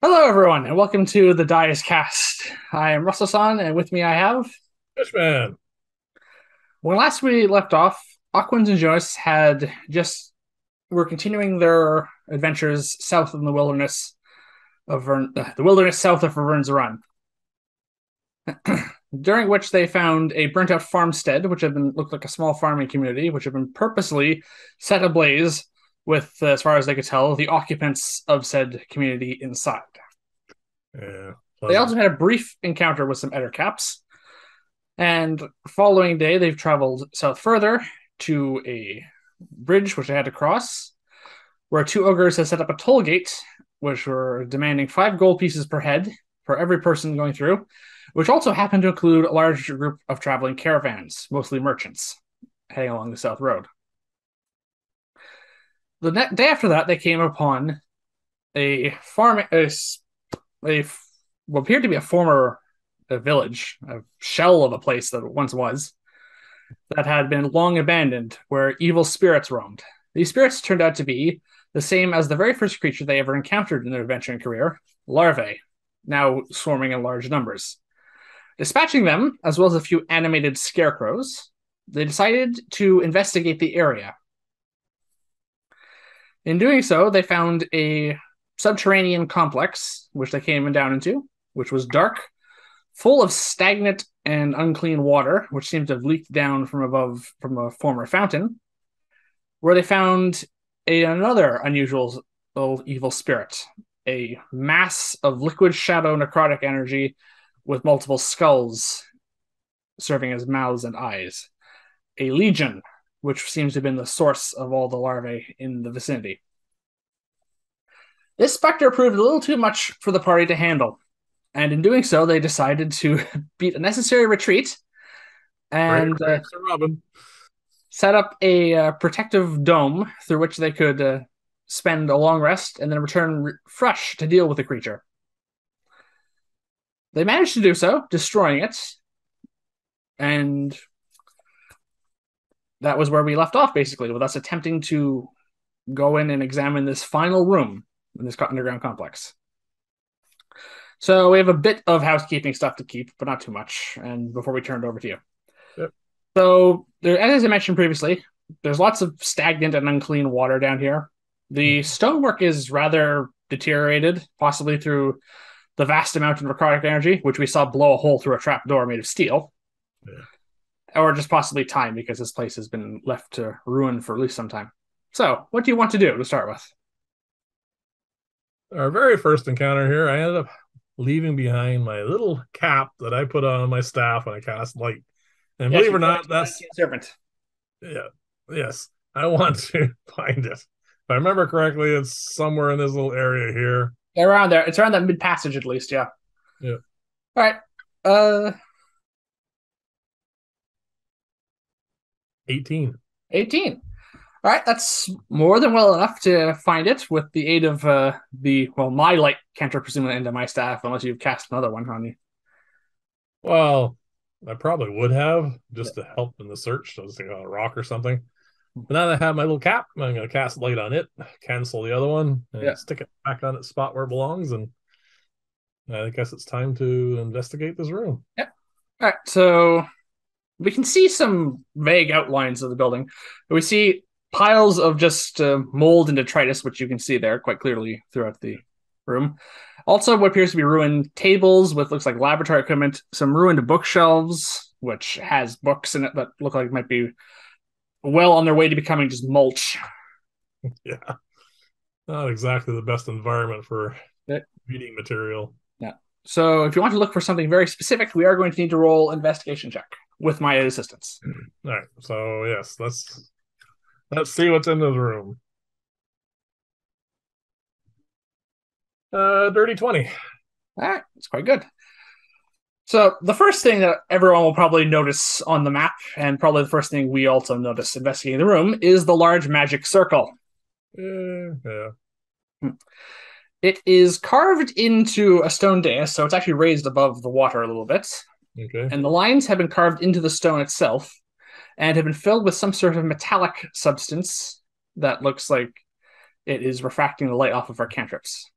Hello, everyone, and welcome to the Dice Cast. I am Russell-san, and with me I have. Fishman. When last we left off, Aquans and Jonas had just were continuing their adventures south in the wilderness of the wilderness south of Vern's Run, during which they found a burnt-out farmstead, which had been looked like a small farming community, which had been purposely set ablaze with, as far as they could tell, the occupants of said community inside. Yeah, They also pleasant. had a brief encounter with some ettercaps. And following day, they've traveled south further to a bridge which they had to cross, where two ogres had set up a toll gate, which were demanding 5 gold pieces per head for every person going through, which also happened to include a large group of traveling caravans, mostly merchants, heading along the south road. The day after that, they came upon a farm, a what appeared to be a former village, a shell of a place that it once was, that had been long abandoned, where evil spirits roamed. These spirits turned out to be the same as the very first creature they ever encountered in their adventuring career, larvae, now swarming in large numbers. Dispatching them, as well as a few animated scarecrows, they decided to investigate the area. In doing so, they found a subterranean complex, which they came down into, which was dark, full of stagnant and unclean water, which seemed to have leaked down from above from a former fountain, where they found another unusual evil spirit, a mass of liquid shadow necrotic energy with multiple skulls serving as mouths and eyes. A legion, which seems to have been the source of all the larvae in the vicinity. This specter proved a little too much for the party to handle, and in doing so, they decided to beat a necessary retreat Great and grapes are rubbing. set up a protective dome through which they could spend a long rest and then return fresh to deal with the creature. They managed to do so, destroying it, and that was where we left off, basically, with us attempting to go in and examine this final room in this underground complex. So we have a bit of housekeeping stuff to keep, but not too much. And before we turn it over to you, Yep. so there, as I mentioned previously, there's lots of stagnant and unclean water down here. The stonework is rather deteriorated, possibly through the vast amount of necrotic energy, which we saw blow a hole through a trap door made of steel, Yeah. or just possibly time because this place has been left to ruin for at least some time. So, what do you want to do to start with? Our very first encounter here, I ended up leaving behind my little cap that I put on my staff when I cast light. And Yes, believe it you or pointed not, to an that's unseen serpent. yeah, yes. I want to find it. If I remember correctly, it's somewhere in this little area here. Around there, it's around that mid passage at least. Yeah. Yeah. All right. Uh, 18. 18. All right, that's more than well enough to find it with the aid of my light cantrip, presumably into my staff, unless you've cast another one on you. Well, I probably would have just to help in the search. So I was thinking on a rock or something. But now that I have my little cap, I'm going to cast light on it, cancel the other one, Yeah. and stick it back on its spot where it belongs. And I guess it's time to investigate this room. Yeah. All right. So we can see some vague outlines of the building. We see piles of just mold and detritus, which you can see there quite clearly throughout the room. Also, what appears to be ruined tables with looks like laboratory equipment, some ruined bookshelves, which has books in it that look like might be well on their way to becoming just mulch. Yeah, not exactly the best environment for Yeah. reading material. Yeah. So if you want to look for something very specific, we are going to need to roll investigation check with my assistance. All right, so yes, let's see what's in this room. Dirty 20. All right, it's quite good. So the first thing that everyone will probably notice on the map, and probably the first thing we also notice investigating the room, is the large magic circle. Yeah. It is carved into a stone dais, so it's actually raised above the water a little bit, Okay. and the lines have been carved into the stone itself and have been filled with some sort of metallic substance that looks like it is refracting the light off of our cantrips.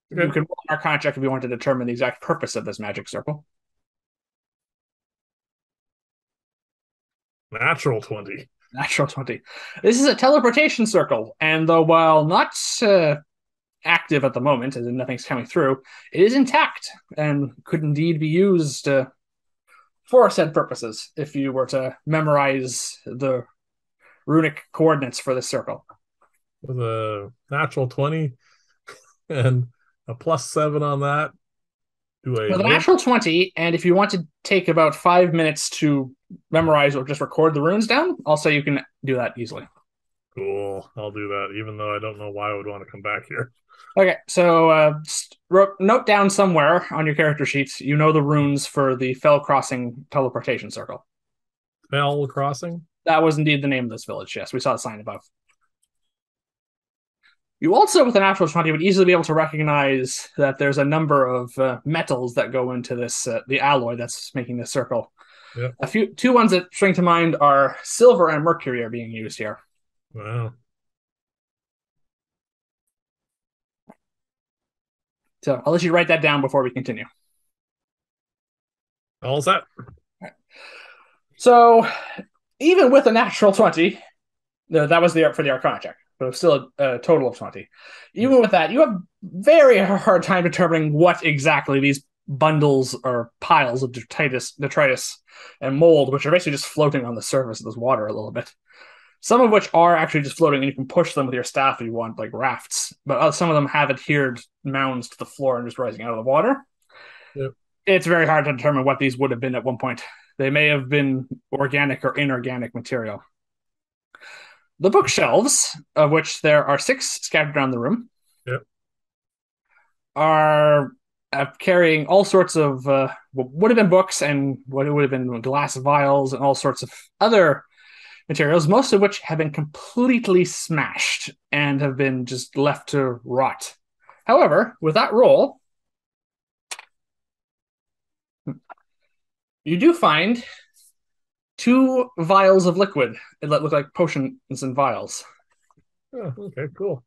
You Okay. can roll an Arcana check if you want to determine the exact purpose of this magic circle. Natural 20. Natural 20. This is a teleportation circle, and though while not active at the moment, as in nothing's coming through, it is intact and could indeed be used for said purposes if you were to memorize the runic coordinates for this circle. With a natural 20 and a +7 on that. Do I With a live? natural 20, and if you want to take about 5 minutes to memorize or just record the runes down, I'll say you can do that easily. Cool. I'll do that, even though I don't know why I would want to come back here. Okay, so note down somewhere on your character sheets, you know the runes for the Fell Crossing teleportation circle. Fell Crossing? That was indeed the name of this village, yes. We saw the sign above. You also, with a natural 20, would easily be able to recognize that there's a number of metals that go into this, the alloy that's making this circle. Yep. Two ones that spring to mind are silver and mercury are being used here. Wow. So I'll let you write that down before we continue. All set. So even with a natural 20, that was for the Arcana check, but it was still a total of 20. Even with that, you have very hard time determining what exactly these bundles or piles of detritus and mold, which are basically just floating on the surface of this water a little bit. Some of which are actually just floating, and you can push them with your staff if you want, like rafts. But some of them have adhered mounds to the floor and just rising out of the water. Yep. It's very hard to determine what these would have been at one point. They may have been organic or inorganic material. The bookshelves, of which there are 6 scattered around the room, Yep. are carrying all sorts of what would have been books and what would have been glass vials and all sorts of other materials, most of which have been completely smashed and have been just left to rot. However, with that roll, you do find 2 vials of liquid that look like potions and vials Oh, okay, cool.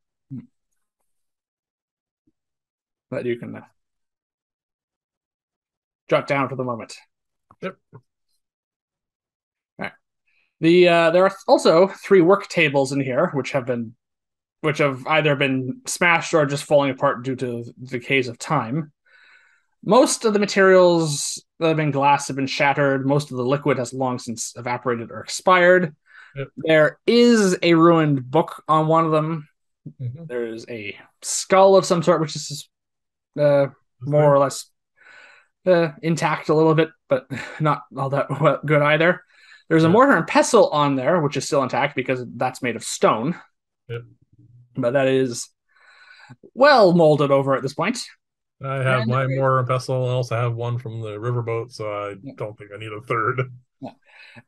that you can jot down for the moment. Yep. There are also 3 work tables in here, which have either been smashed or just falling apart due to the decays of time. Most of the materials that have been glass have been shattered. Most of the liquid has long since evaporated or expired. Yep. There is a ruined book on one of them. Mm-hmm. There's a skull of some sort, which is more or less intact a little bit, but not all that good either. There's a mortar and pestle on there, which is still intact because that's made of stone. Yep. But that is well molded over at this point. I have my mortar and pestle, and also have one from the riverboat, so I don't think I need a third.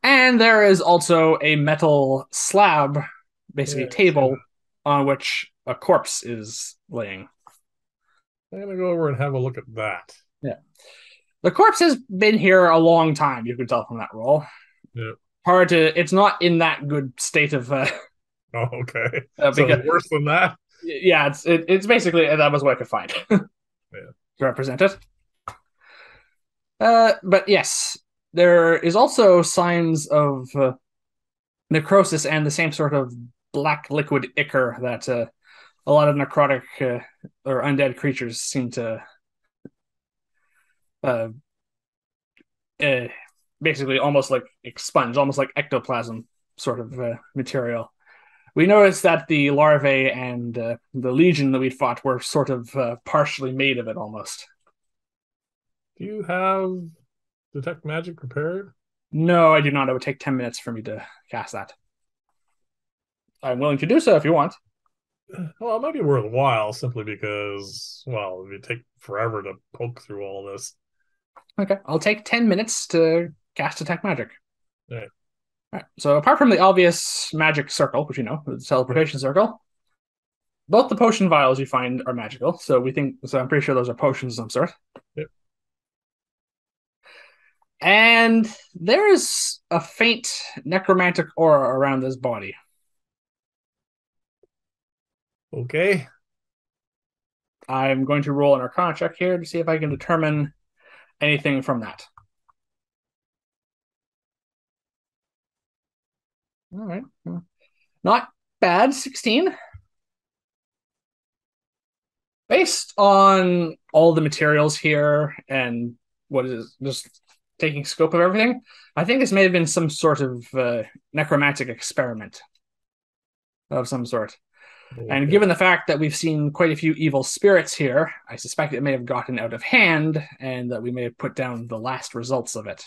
And there is also a metal slab, basically a table, on which a corpse is laying. I'm going to go over and have a look at that. Yeah. The corpse has been here a long time, you can tell from that roll. Yeah. It's not in that good state of Oh, okay. so worse than that? Yeah, it's basically that was what I could find to represent it. But yes, there is also signs of necrosis and the same sort of black liquid ichor that a lot of necrotic or undead creatures seem to uh, basically almost like expunge, almost like ectoplasm sort of material. We noticed that the larvae and the legion that we'd fought were sort of partially made of it almost. Do you have Detect Magic prepared? No, I do not. It would take 10 minutes for me to cast that. I'm willing to do so if you want. Well, it might be worthwhile simply because, well, it would take forever to poke through all this. Okay, I'll take 10 minutes to cast Detect Magic. All right. All right. So apart from the obvious magic circle, which you know, the teleportation circle, both the potion vials you find are magical. So I'm pretty sure those are potions of some sort. Yep. And there is a faint necromantic aura around this body. Okay. I'm going to roll an Arcana check here to see if I can determine anything from that. All right. Not bad, 16. Based on all the materials here and what is just taking scope of everything, I think this may have been some sort of necromantic experiment of some sort. And Okay. given the fact that we've seen quite a few evil spirits here, I suspect it may have gotten out of hand and that we may have put down the last results of it.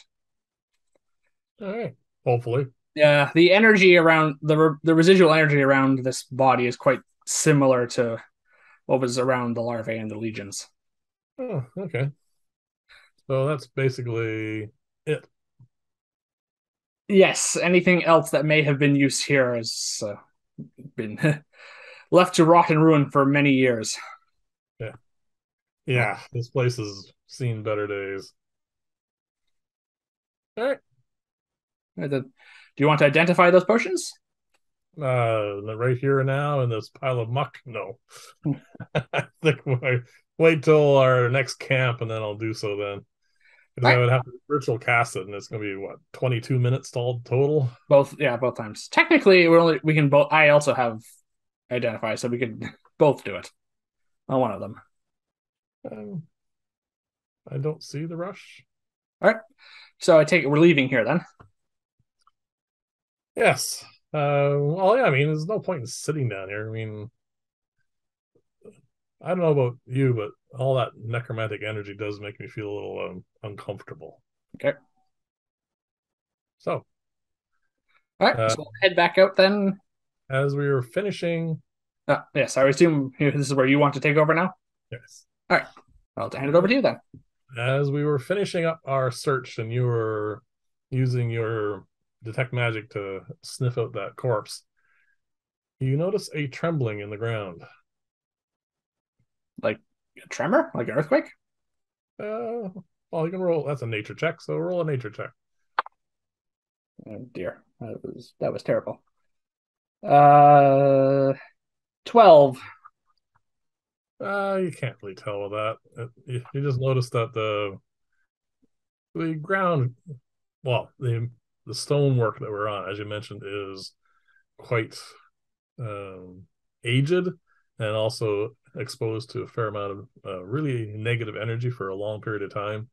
All right. Hopefully. Yeah, the energy around the residual energy around this body is quite similar to what was around the larvae and the legions. Oh, okay. So that's basically it. Yes, anything else that may have been used here has been left to rot and ruin for many years. Yeah. Oh, Yeah. This place has seen better days. All right. do you want to identify those potions? Right here and now in this pile of muck. No, I think I wait till our next camp and then I'll do so then. Because All I right, would have to virtual cast it, and it's going to be what 22 minutes total. both yeah, both times. Technically, we can both. I also have identify, so we could both do it on one of them. Um, I don't see the rush. All right, so I take it we're leaving here then. Yes. Well, yeah. I mean, there's no point in sitting down here. I mean, I don't know about you, but all that necromantic energy does make me feel a little uncomfortable. Okay. So, All right, uh, so we'll head back out then. as we were finishing, Yes, I assume this is where you want to take over now. yes, All right, I'll hand it over to you then. as we were finishing up our search, and you were using your detect magic to sniff out that corpse, you notice a trembling in the ground. Like a tremor, like an earthquake. Uh, well, you can roll. That's a nature check. So roll a nature check. Oh dear, that was terrible. Uh, 12. You can't really tell with that. You just notice that the ground, well, the stonework that we're on, as you mentioned, is quite um, aged and also exposed to a fair amount of really negative energy for a long period of time.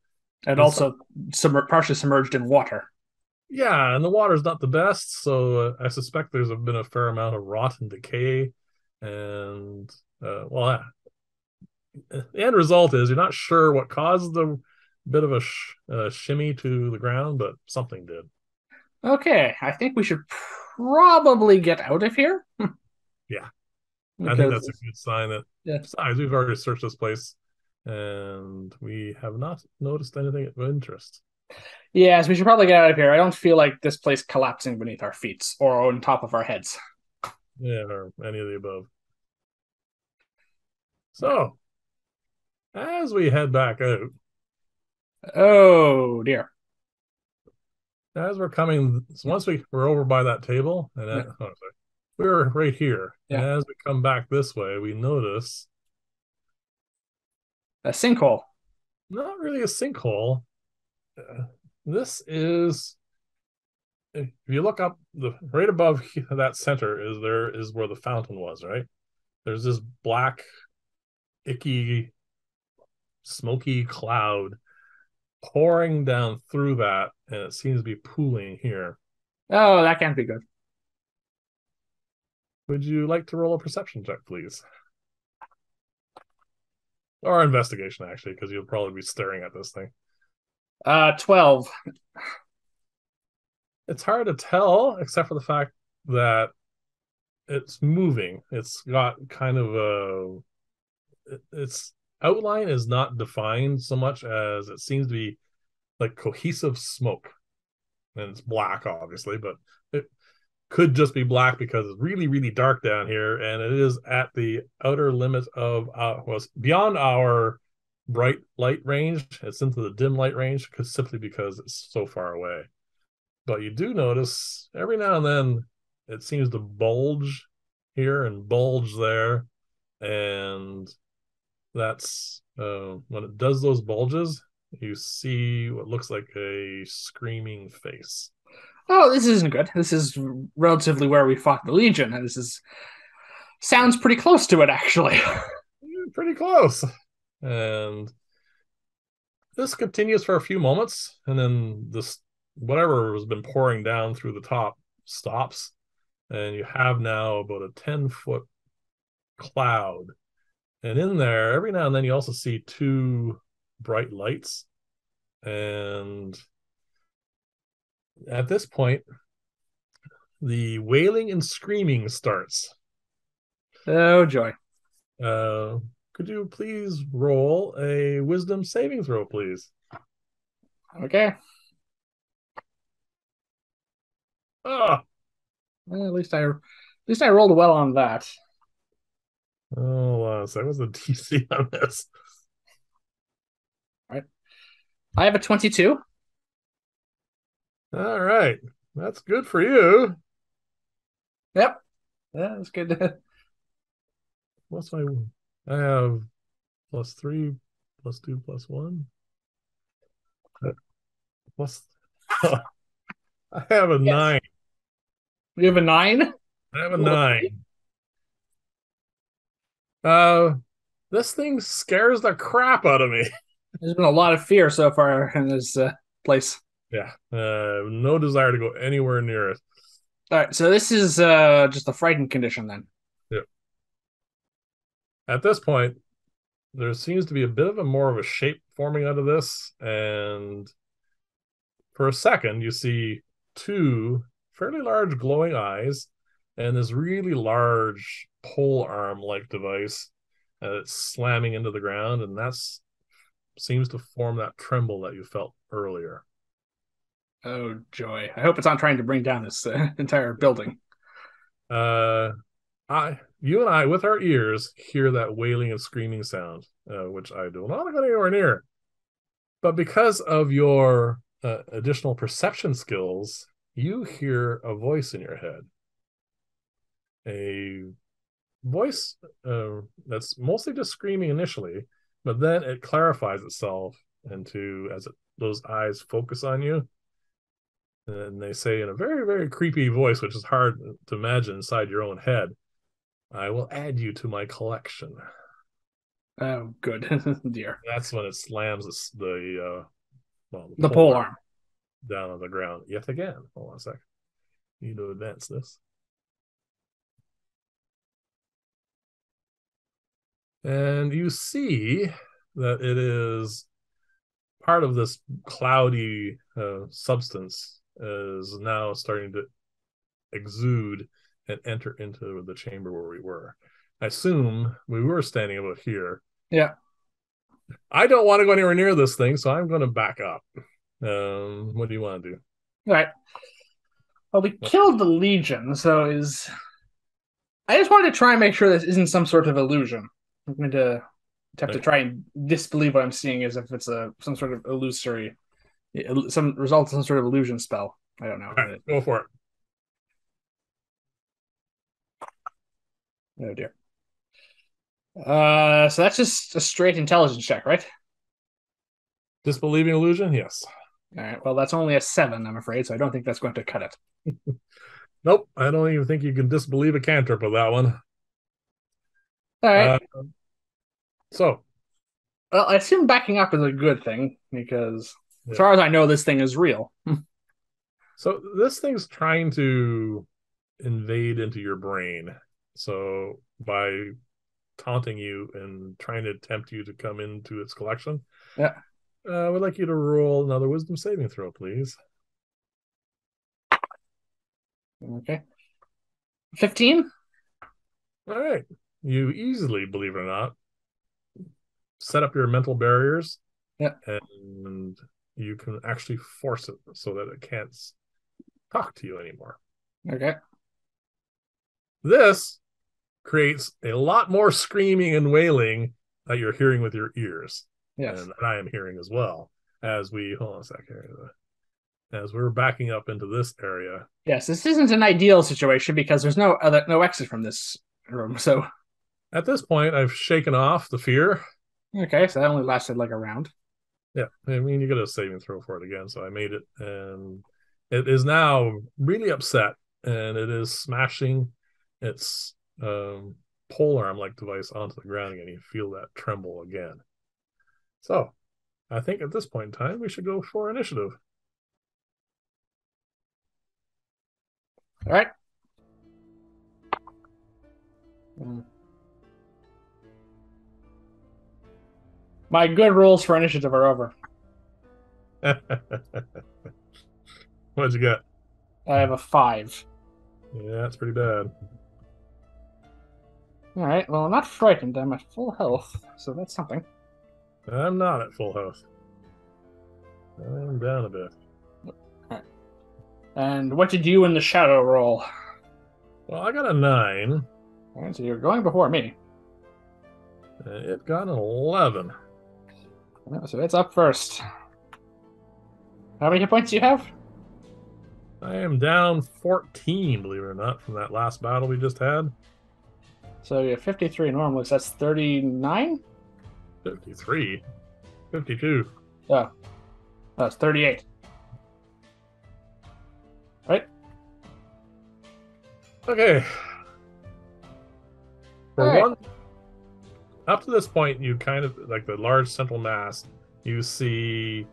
And And some, also partially submerged in water. yeah, and the water's not the best, so I suspect there's been a fair amount of rot and decay, and well, the end result is you're not sure what caused the bit of a shimmy to the ground, but something did. Okay, I think we should probably get out of here Yeah, I think that's a because good sign that yeah, besides we've already searched this place and we have not noticed anything of interest. yes, we should probably get out of here. I don't feel like this place collapsing beneath our feet or on top of our heads. Yeah, or any of the above. So as we head back out, Oh dear. as we're coming, so once we were over by that table, and Yeah, oh, sorry, we were right here, and yeah. as we come back this way, we notice A sinkhole. not really a sinkhole. Uh, this is if you look up the right above that center is where the fountain was, right? There's this black, icky, smoky cloud pouring down through that, and it seems to be pooling here. Oh, that can't be good. Would you like to roll a perception check, please? Or investigation, actually, because you'll probably be staring at this thing. 12. It's hard to tell, except for the fact that it's moving. It's got kind of its outline is not defined so much as it seems to be like cohesive smoke. And it's black, obviously, but it could just be black because it's really, really dark down here, and it is at the outer limit of was beyond our bright light range. It's into the dim light range simply because it's so far away. But you do notice every now and then it seems to bulge here and bulge there, and that's when it does those bulges, you see what looks like a screaming face. Oh, this isn't good. This is relatively where we fought the Legion, and this is sounds pretty close to it, actually. Pretty close. And this continues for a few moments, and then this whatever has been pouring down through the top stops, and you have now about a 10-foot cloud. And in there, every now and then, you also see two bright lights. And at this point, the wailing and screaming starts. Oh, joy. Uh, could you please roll a wisdom saving throw, please? Okay. Ah, Well, at least I rolled well on that. oh, so what's the DC on this? All right. I have a 22. All right, that's good for you. Yep. Yeah, that's good. What's my? I have +3, +2, +1. Plus, I have a Yes. 9. We have a 9. I have a Cool. 9. Uh, this thing scares the crap out of me. There's been a lot of fear so far in this place. Yeah, no desire to go anywhere near it. All right, so this is just a frightened condition then. Yeah. At this point, there seems to be a bit of a more of a shape forming out of this, and for a second, you see two fairly large glowing eyes and this really large pole arm like device it's slamming into the ground, and that's seems to form that tremble that you felt earlier. Oh joy! I hope it's not trying to bring down this entire building. Uh, you and I, with our ears, hear that wailing and screaming sound, which I do not go anywhere near. But because of your additional perception skills, you hear a voice in your head. A voice that's mostly just screaming initially, but then it clarifies itself into as those eyes focus on you. And they say in a very, very creepy voice, which is hard to imagine inside your own head, I will add you to my collection. Oh, good dear. That's when it slams the The pole pole arm arm. down on the ground yet again. Hold on a sec. Need to advance this. And you see that it is part of this cloudy substance is now starting to exude and enter into the chamber where we were. I assume we were standing about here. Yeah. I don't want to go anywhere near this thing, so I'm going to back up. What do you want to do? All right. Well, we killed the Legion, so is I just wanted to try and make sure this isn't some sort of illusion. I'm going to have to Okay. try and disbelieve what I'm seeing as if it's some sort of illusory, some result of some sort of illusion spell. I don't know. All right, go for it. Oh dear. So that's just a straight intelligence check, right? Disbelieving illusion? Yes. All right. Well, that's only a 7, I'm afraid, so I don't think that's going to cut it. Nope. I don't even think you can disbelieve a cantrip with that one. All right. Uh, so, Well, I assume backing up is a good thing because, as yeah. far as I know, this thing is real. So this thing's trying to invade into your brain. So by taunting you and trying to tempt you to come into its collection, Yeah. I would like you to roll another wisdom saving throw, please. Okay. 15. All right. You easily, believe it or not, set up your mental barriers Yeah. and you can actually force it so that it can't talk to you anymore. Okay. This creates a lot more screaming and wailing that you're hearing with your ears. Yes. And I am hearing as well as we hold on a sec here. As we're backing up into this area. Yes. This isn't an ideal situation because there's no exit from this room. So At this point, I've shaken off the fear. Okay, so that only lasted like a round. Yeah, I mean, you get a saving throw for it again, so I made it, and it is now really upset, and it is smashing its pole arm like device onto the ground again. You feel that tremble again. So I think at this point in time, we should go for initiative. All right. Mm. My good rolls for initiative are over. What'd you get? I have a 5. Yeah, that's pretty bad. All right. Well, I'm not frightened. I'm at full health, so that's something. I'm not at full health. I'm down a bit. All right. And what did you in the shadow roll? Well, I got a 9. All right, so you're going before me. It got an 11. So it's up first. How many hit points do you have? I am down 14, believe it or not, from that last battle we just had. So you have 53 normally, so that's 39? 53. 52. Oh, that's 38. Right? Okay. For All right. one, up to this point, you kind of, like the large central mass, you see,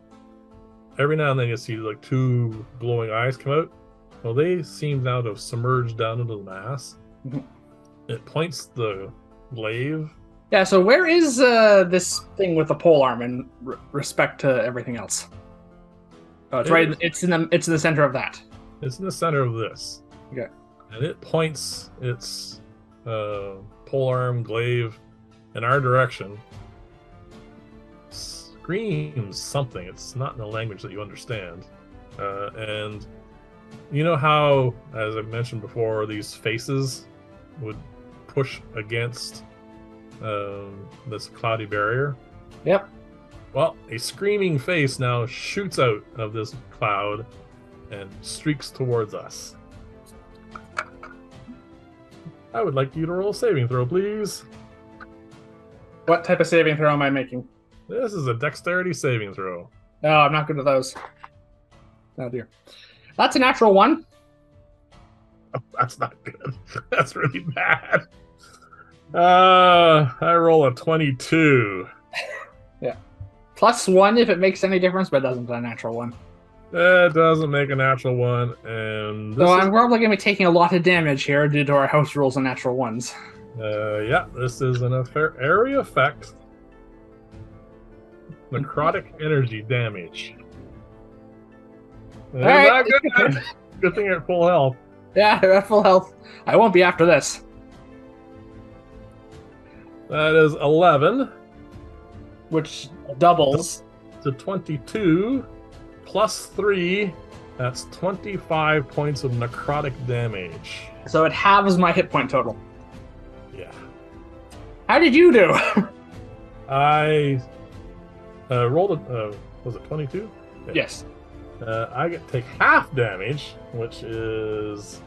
every now and then you see like 2 glowing eyes come out. Well, they seem now to have submerged down into the mass. Mhm. It points the glaive. Yeah, so where is this thing with the pole arm in respect to everything else? Oh, it's right. It's in the center of that. It's in the center of this. Okay. And it points its pole arm glaive in our direction. Screams something. It's not in a language that you understand. And you know how, as I mentioned before, these faces would push against this cloudy barrier? Yep. Well, a screaming face now shoots out of this cloud and streaks towards us. I would like you to roll a saving throw, please. What type of saving throw am I making? This is a dexterity saving throw. No, I'm not good at those. Oh dear. That's a natural 1. Oh, that's not good. That's really bad. I roll a 22. Yeah. +1 if it makes any difference, but it doesn't a natural 1. It doesn't make a natural 1, and so I'm probably going to be taking a lot of damage here due to our house rules and natural 1s. Yeah, this is an area effect. Necrotic energy damage. All right. Good thing you're at full health. Yeah, I'm at full health. I won't be after this. That is 11. Which doubles. To 22 plus 3. That's 25 points of necrotic damage. So it halves my hit point total. Yeah. How did you do? I rolled was it 22? Yeah. Yes. I take half damage, which is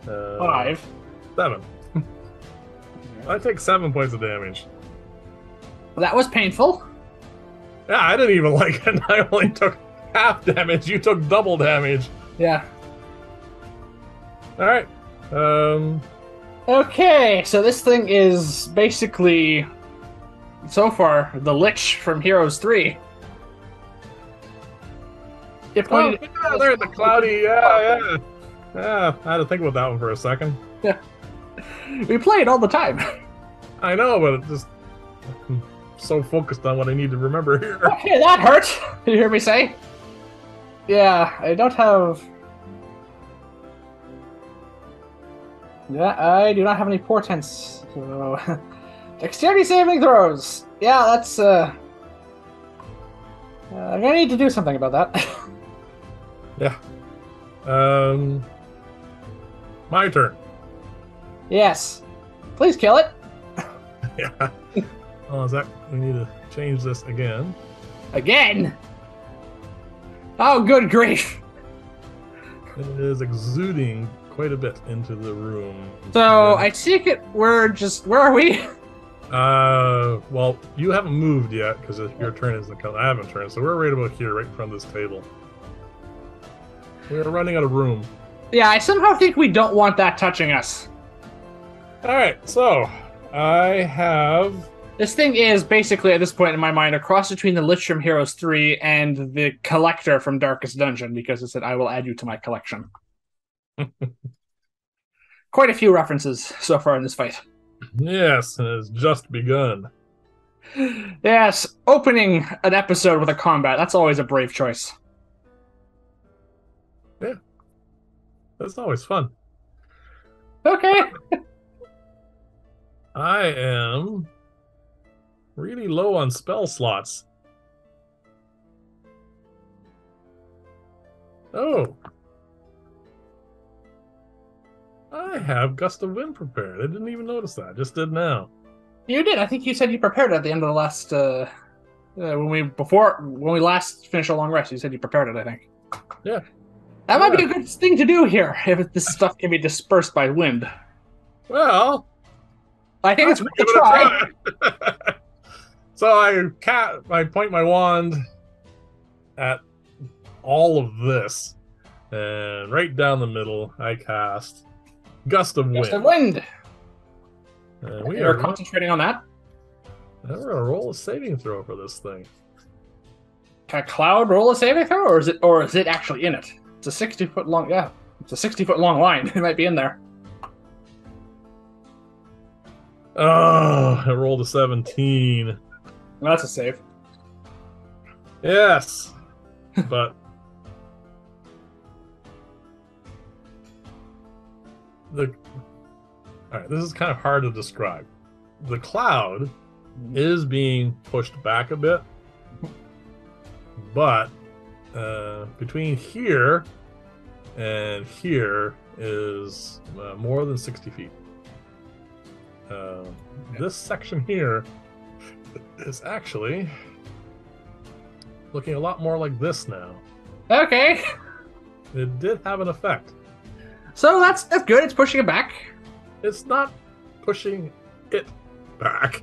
5. 7. I take 7 points of damage. That was painful. Yeah, I didn't even like it. I only took half damage. You took double damage. Yeah. All right. Okay, so this thing is basically, so far, the Lich from Heroes 3. Yeah, they're the cloudy. Yeah. I had to think about that one for a second. Yeah. We play it all the time. I know, but it just I'm so focused on what I need to remember here. Okay, that hurt. Did you hear me say? Yeah, I don't have. Yeah, I do not have any portents. So, dexterity saving throws. Yeah, that's. I'm gonna need to do something about that. Yeah. My turn. Yes. Please kill it. Yeah. Oh, Zach, we need to change this again. Again? Oh, good grief. It is exuding quite a bit into the room. So, I take it we're just... Where are we? Well, you haven't moved yet because your turn isn't coming. I haven't turned, so we're right about here, right in front of this table. We're running out of room. Yeah, I somehow think we don't want that touching us. All right, so I have. This thing is basically, at this point in my mind, a cross between the Lich from Heroes 3 and the Collector from Darkest Dungeon, because it said, I will add you to my collection. Quite a few references so far in this fight. Yes, it has just begun. Yes, opening an episode with a combat, that's always a brave choice. Yeah, that's always fun. Okay. I am really low on spell slots. Oh. I have Gust of Wind prepared. I didn't even notice that. I just did now. You did. I think you said you prepared it at the end of the last when we last finished a long rest. You said you prepared it, I think. Yeah. That might be a good thing to do here if this stuff can be dispersed by wind. Well, I think it's worth a try. So I point my wand at all of this, and right down the middle, I cast Gust of Wind. Gust of Wind. We are concentrating on that. We're gonna roll a saving throw for this thing. Can a cloud roll a saving throw, or is it actually in it? It's a 60-foot long. Yeah, it's a 60-foot long line. It might be in there. Oh, I rolled a 17. Well, that's a save. Yes, but all right, this is kind of hard to describe. The cloud is being pushed back a bit, but between here and here is more than 60 feet. This section here is actually looking a lot more like this now. Okay. It did have an effect. So that's good. It's pushing it back. It's not pushing it back.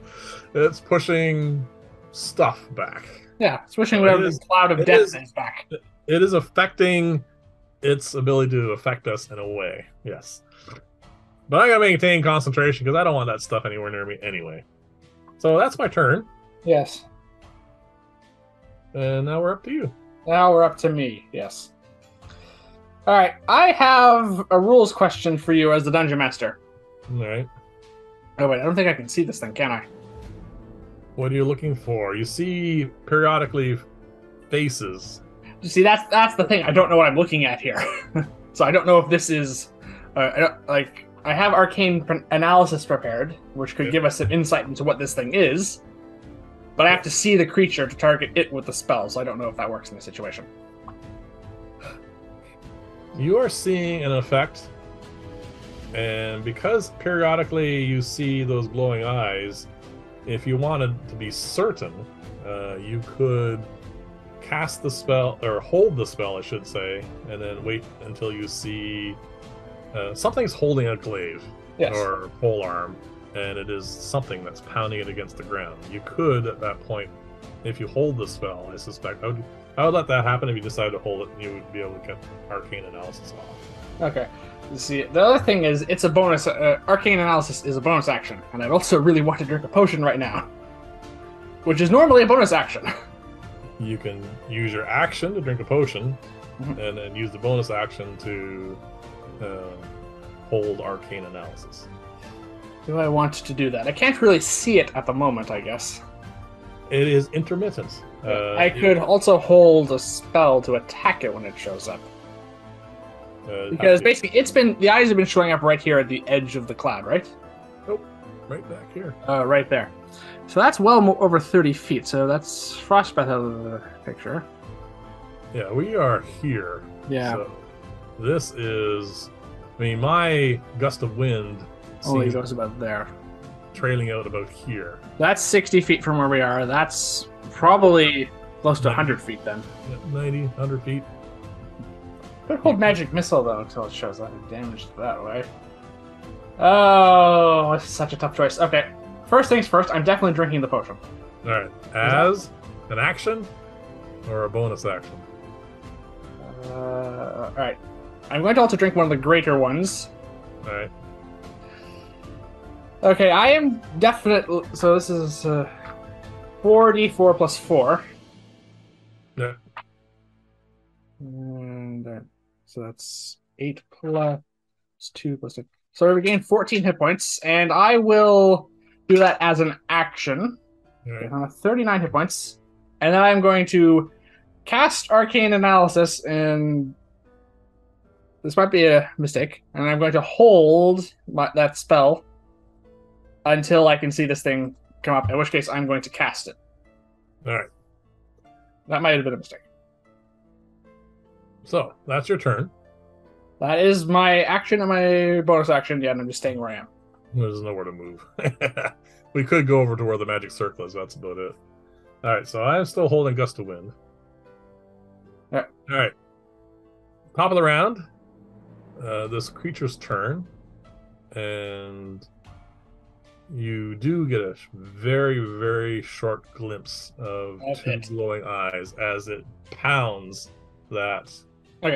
It's pushing stuff back. Yeah, it's pushing whatever this cloud of death is back. It is affecting its ability to affect us in a way. Yes. But I gotta maintain concentration because I don't want that stuff anywhere near me anyway. So that's my turn. Yes. And now we're up to you. Now we're up to me. Yes. All right. I have a rules question for you as the dungeon master. All right. Oh wait, I don't think I can see this thing, can I? What are you looking for? You see periodically faces. You see, that's the thing. I don't know what I'm looking at here. So I don't know if this is I have arcane analysis prepared, which could give us some insight into what this thing is, but I have to see the creature to target it with the spell, so I don't know if that works in this situation. You are seeing an effect, and because periodically you see those glowing eyes, if you wanted to be certain, you could cast the spell, or hold the spell, I should say, and then wait until you see something's holding a glaive, yes, or pole arm, and it is something that's pounding it against the ground. You could, at that point, if you hold the spell, I suspect, I would let that happen if you decided to hold it, and you would be able to get arcane analysis off. Okay. You see, the other thing is, it's a bonus. Arcane analysis is a bonus action, and I'd also really want to drink a potion right now, which is normally a bonus action. You can use your action to drink a potion, and then use the bonus action to hold arcane analysis. Do I want to do that? I can't really see it at the moment, I guess. It is intermittent. I could also hold a spell to attack it when it shows up. Because basically, the eyes have been showing up right here at the edge of the cloud, right? Nope, right back here. Right there. So that's well over 30 feet, so that's frostbite out of the picture. Yeah, we are here. Yeah. So this is, my gust of wind only goes about there. Trailing out about here. That's 60 feet from where we are. That's probably close to 100 feet then. 90, 100 feet. Could hold magic missile though until it shows up damage that way. Oh, it's such a tough choice. Okay. first things first, I'm definitely drinking the potion. All right. As an action or a bonus action? All right. I'm going to also drink one of the greater ones. All right. Okay, I am definitely... So this is 4d4 plus 4. Yeah. And so that's 8 plus 2 plus 2. So I regain 14 hit points, and I will do that as an action. Right. Okay, I'm at 39 hit points. And then I'm going to cast Arcane Analysis, and this might be a mistake. And I'm going to hold that spell until I can see this thing come up, in which case I'm going to cast it. All right. That might have been a mistake. So that's your turn. That is my action and my bonus action. Yeah, and I'm just staying where I am. There's nowhere to move. We could go over to where the magic circle is. That's about it. All right, so I'm still holding Gust of Wind. Yeah. All right. Top of the round. This creature's turn. And you do get a very, very short glimpse of two glowing eyes as it pounds that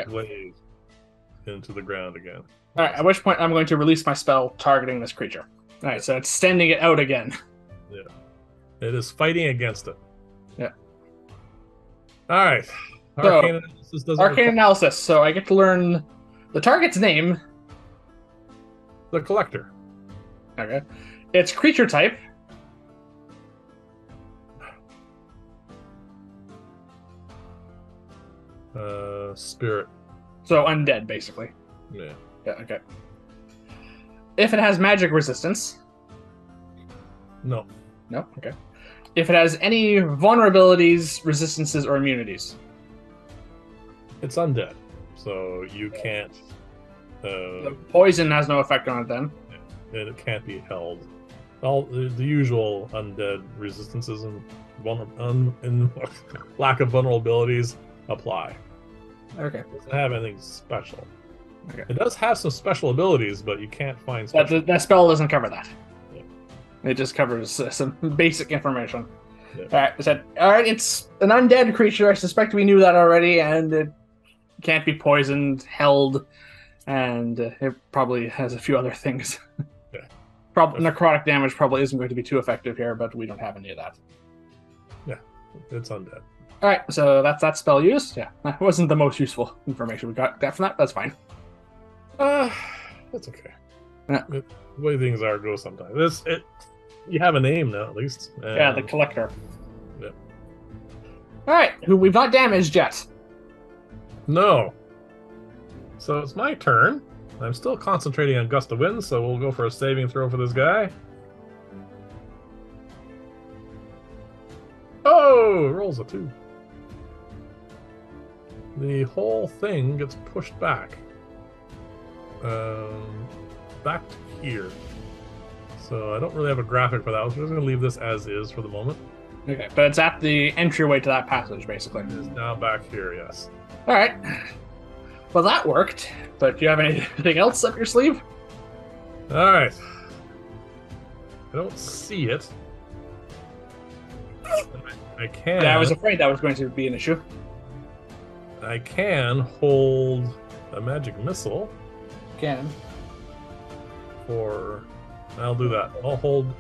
blade into the ground again. All right, at which point I'm going to release my spell targeting this creature. All right, so it's sending it out again. Yeah. It is fighting against it. Yeah. All right. Arcane Analysis doesn't Arcane Analysis. So I get to learn the target's name. The Collector. Okay. Its creature type. Spirit. So undead, basically. Yeah. Yeah, okay. If it has magic resistance. No. No? Okay. If it has any vulnerabilities, resistances, or immunities. It's undead, so you can't... the poison has no effect on it then. It can't be held. All the usual undead resistances and lack of vulnerabilities apply. Okay. It doesn't have anything special. Okay. It does have some special abilities, but you can't find special. That spell doesn't cover that. Yeah. It just covers some basic information. Yeah. All right, it's an undead creature. I suspect we knew that already, and it can't be poisoned, held, and it probably has a few other things. Yeah. Necrotic damage probably isn't going to be too effective here, but we don't have any of that. Yeah, it's undead. All right, so that's that spell used. Yeah, that wasn't the most useful information we got from that. That's fine. That's okay. Yeah. The way things are go sometimes. You have a name now, at least. Yeah, the Collector. Yeah. All right, who we've not damaged yet. No. So it's my turn. I'm still concentrating on Gust of Wind, so we'll go for a saving throw for this guy. Oh, it rolls a 2. The whole thing gets pushed back. Back to here. So I don't really have a graphic for that. I'm just going to leave this as is for the moment. Okay, but it's at the entryway to that passage, basically. It is now back here, yes. All right. Well, that worked. But do you have anything else up your sleeve? All right. I don't see it. I can. Yeah, I was afraid that was going to be an issue. I can hold a magic missile. Can. I'll do that. I'll hold.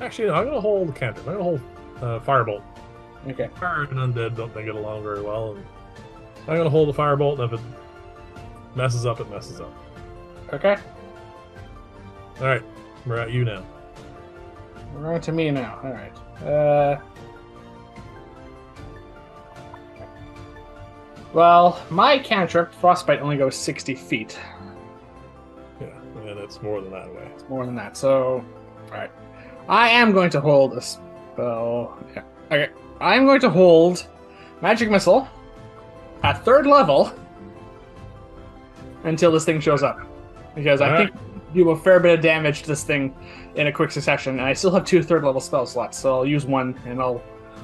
Actually, no. I'm gonna hold cantrip. I'm gonna hold firebolt. Okay. Fire and undead don't get along very well, and I'm gonna hold the firebolt. And if it messes up, it messes up. Okay. All right, we're at you now. We're on to me now. All right. Well, my cantrip, Frostbite, only goes 60 feet. Yeah, and it's more than that way. It's more than that. So, all right. I am going to hold a spell. Yeah. Okay. I'm going to hold Magic Missile at 3rd level until this thing shows up. Because I think you do a fair bit of damage to this thing in a quick succession. And I still have 2 3rd level spell slots. So I'll use one and I'll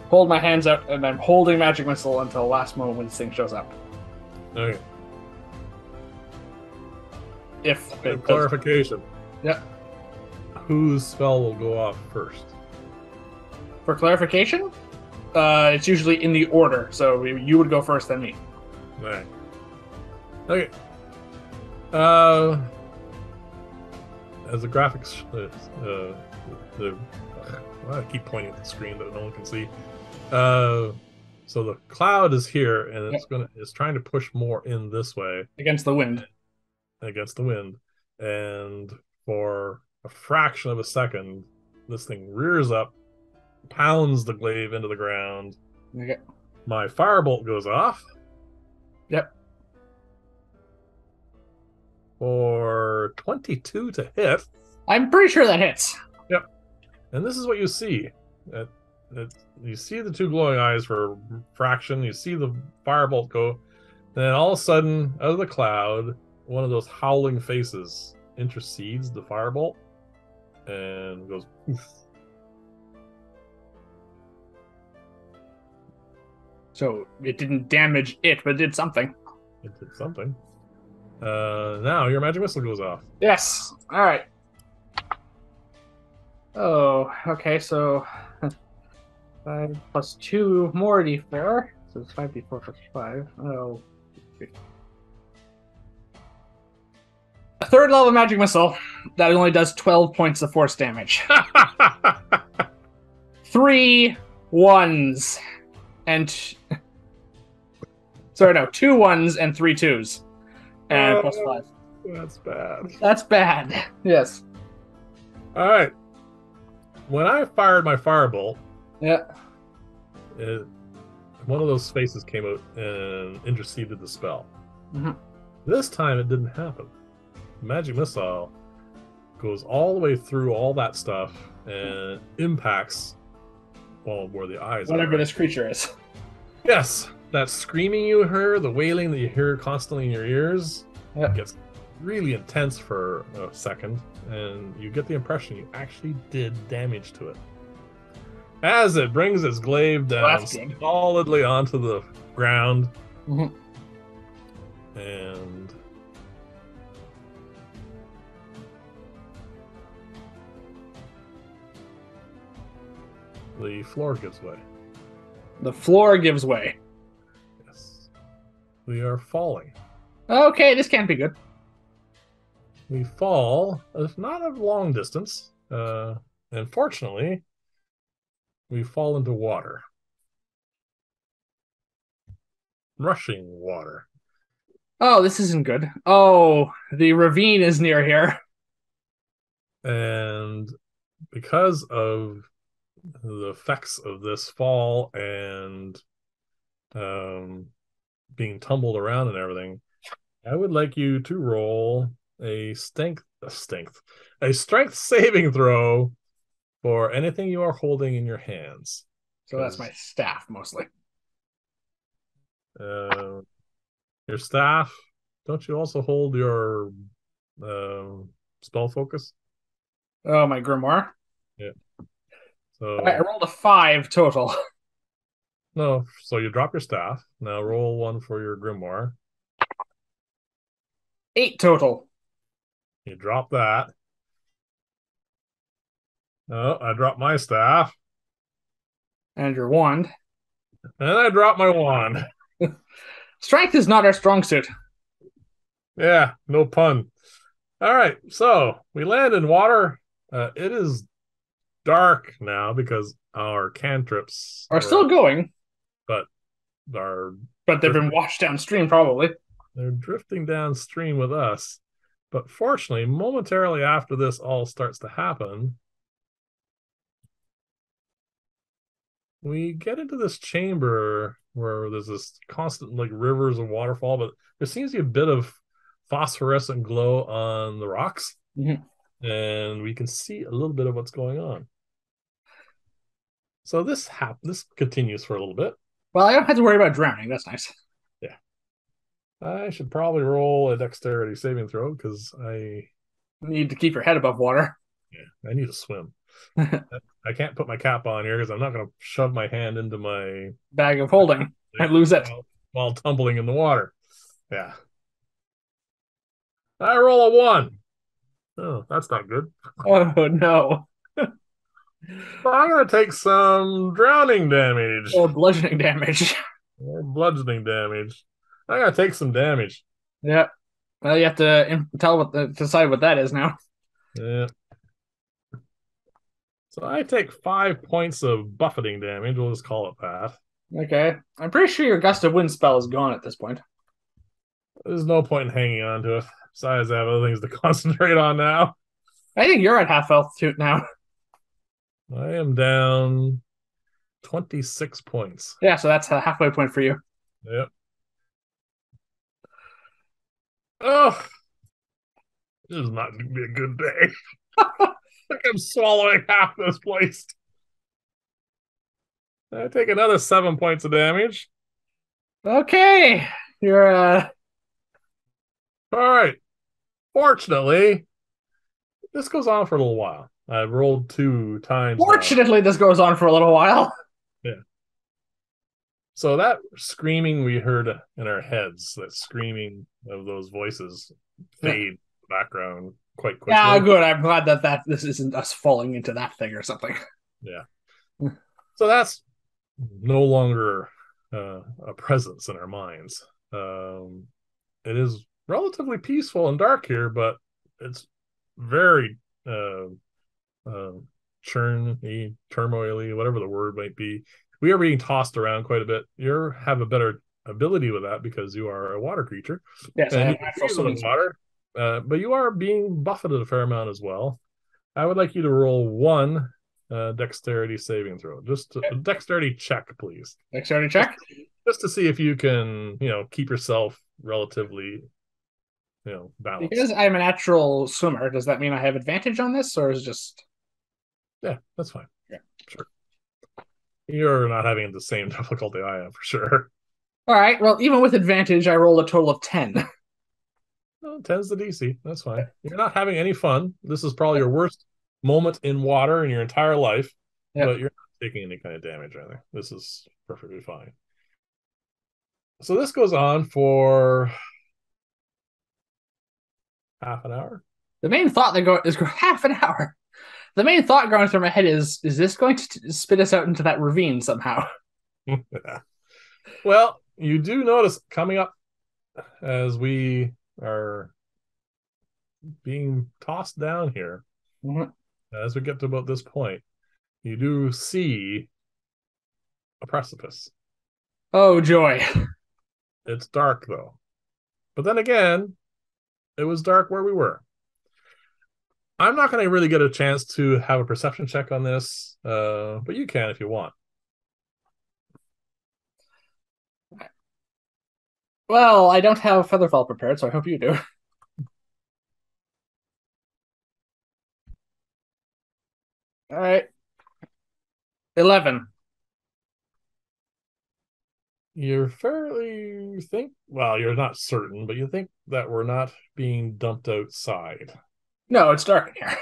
hold my hands out, and I'm holding Magic Missile until the last moment when this thing shows up. Okay. If it clarification. Yep. whose spell will go off first? For clarification, it's usually in the order. So you would go first, then me. All right. Okay. Uh, as the graphics, the I keep pointing at the screen that no one can see. So the cloud is here, and Yep. it's trying to push more in this way Against the wind. against the wind, and for a fraction of a second, this thing rears up, pounds the glaive into the ground. Okay. My firebolt goes off Yep. for 22 to hit. I'm pretty sure that hits. Yep. And this is what you see. It, you see the two glowing eyes for a fraction. You see the firebolt go. Then all of a sudden, out of the cloud, one of those howling faces intercedes the firebolt and goes oof. So it didn't damage it, but it did something. It did something. Now your magic missile goes off. Yes. All right. Oh, okay. So 5 plus 2 more d4. So it's 5d4 plus 5. Oh. A third level magic missile that only does 12 points of force damage. 3 1s and sorry, no, 2 1s and 3 2s and plus 5. That's bad. That's bad. Yes. All right. When I fired my firebolt, Yeah. One of those faces came out and interceded the spell. Mm-hmm. This time it didn't happen. Magic missile goes all the way through all that stuff and impacts where the eyes Whatever are. this creature is. Yes, that screaming you hear, the wailing that you hear constantly in your ears, gets really intense for a second, and you get the impression you actually did damage to it. As it brings its glaive down solidly onto the ground, and the floor gives way. The floor gives way. Yes. We are falling. Okay, this can't be good. We fall, not a long distance. Unfortunately, we fall into water. Rushing water. Oh, this isn't good. Oh, the ravine is near here. And because of the effects of this fall and being tumbled around and everything, I would like you to roll a strength saving throw for anything you are holding in your hands. So that's my staff mostly. Your staff. Don't you also hold your spell focus? Oh, my grimoire. Yeah. So I rolled a 5 total. No, so you drop your staff. Now roll 1 for your grimoire. 8 total. You drop that. Oh, I dropped my staff. And your wand. And I dropped my wand. Strength is not our strong suit. Yeah, no pun. All right, so we land in water. It is dark now because our cantrips are still going, but they've been washed downstream probably. They're drifting downstream with us. But fortunately, momentarily after this all starts to happen, we get into this chamber where there's this constant like rivers of waterfall, but there seems to be a bit of phosphorescent glow on the rocks, and we can see a little bit of what's going on. So this continues for a little bit. Well, I don't have to worry about drowning. That's nice. Yeah. I should probably roll a dexterity saving throw because I need to keep your head above water. Yeah, I need to swim. I can't put my cap on here because I'm not going to shove my hand into my bag of holding and lose it while tumbling in the water. Yeah. I roll a 1. Oh, that's not good. Oh no. So I'm gonna take some drowning damage Oh, bludgeoning damage. or bludgeoning damage. I gotta take some damage. Yeah. Well, you have to decide what that is now. Yeah. So I take 5 points of buffeting damage. We'll just call it that. Okay. I'm pretty sure your gust of wind spell is gone at this point. There's no point in hanging on to it. Besides, I have other things to concentrate on now. I think you're at half health too now. I am down 26 points. Yeah, so that's a halfway point for you. Yep. Oh, this is not going to be a good day. I think I'm swallowing half this place. I take another 7 points of damage. Okay. You're All right. Fortunately, this goes on for a little while. I've rolled 2 times now. fortunately this goes on for a little while. Yeah. So that screaming we heard in our heads, that screaming of those voices, Yeah. fade in the background quite Yeah, quickly. good. I'm glad that this isn't us falling into that thing or something. Yeah. So that's no longer a presence in our minds. It is relatively peaceful and dark here, but it's very uh, churny, turmoily, whatever the word might be. We are being tossed around quite a bit. You have a better ability with that because you are a water creature Yes, I and have you can natural breathe in swimming the speed. water, but you are being buffeted a fair amount as well. I would like you to roll one dexterity saving throw. Just a dexterity check, please. Dexterity Just, check. just to see if you can, keep yourself relatively, Because balanced. I'm a natural swimmer, does that mean I have advantage on this, or is it just Yeah, that's fine. yeah. Sure. You're not having the same difficulty I am for sure. All right. Well, even with advantage, I rolled a total of 10. Well, 10's the DC. That's fine. You're not having any fun. This is probably your worst moment in water in your entire life, Yep. but you're not taking any kind of damage either. This is perfectly fine. So this goes on for half an hour. The main thought that go is half an hour. The main thought going through my head is this going to spit us out into that ravine somehow? Well, you do notice coming up as we are being tossed down here, Mhm. as we get to about this point, you do see a precipice. Oh joy. It's dark though. But then again, it was dark where we were. I'm not going to really get a chance to have a perception check on this, but you can if you want. Well, I don't have Featherfall prepared, so I hope you do. All right. 11. You're fairly think, well, you're not certain, but you think that we're not being dumped outside. No, it's dark in here.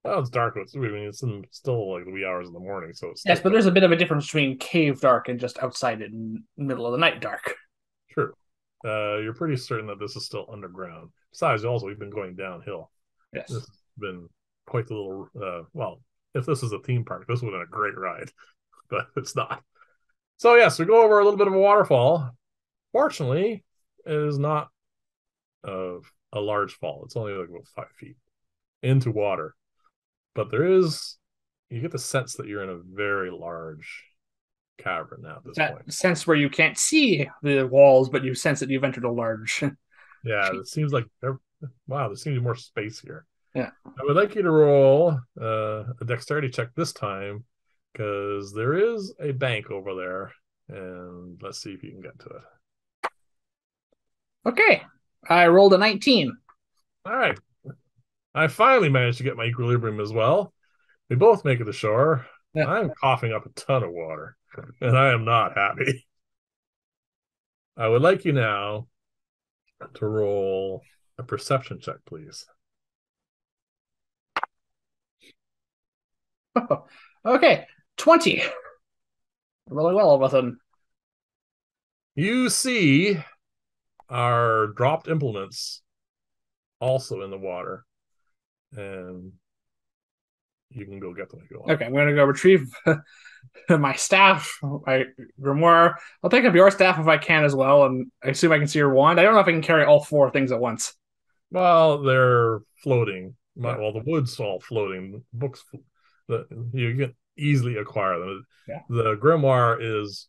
Well, it's dark. I mean, still like the wee hours in the morning, so it's Yes, still but dark. there's a bit of a difference between cave dark and just outside in middle of the night dark. True. You're pretty certain that this is still underground. Besides, also, we've been going downhill. This Yes. has been quite the little, well, if this is a theme park, this would have been a great ride, but it's not. So, yes, we go over a little bit of a waterfall. Fortunately, it is not a large fall. It's only like about 5 feet into water. But you get the sense that you're in a very large cavern now at this That point. sense where you can't see the walls, but you sense that you've entered a large Yeah, sheet. it seems like wow, there seems to be more space here. Yeah. I would like you to roll a dexterity check this time because there is a bank over there, and let's see if you can get to it. Okay. I rolled a 19. All right, I finally managed to get my equilibrium as well. We both make it to shore. Yeah. I'm coughing up a ton of water, and I am not happy. I would like you now to roll a perception check, please. Okay. 20. Really well all of a sudden. You see our dropped implements also in the water. and you can go get them if you want. Okay, I'm gonna go retrieve my staff, my grimoire. I'll pick up your staff if I can as well, and I assume I can see your wand. I don't know if I can carry all four things at once. Well, they're floating. Yeah, Well, the wood's all floating. Books, you can easily acquire them. yeah, The grimoire is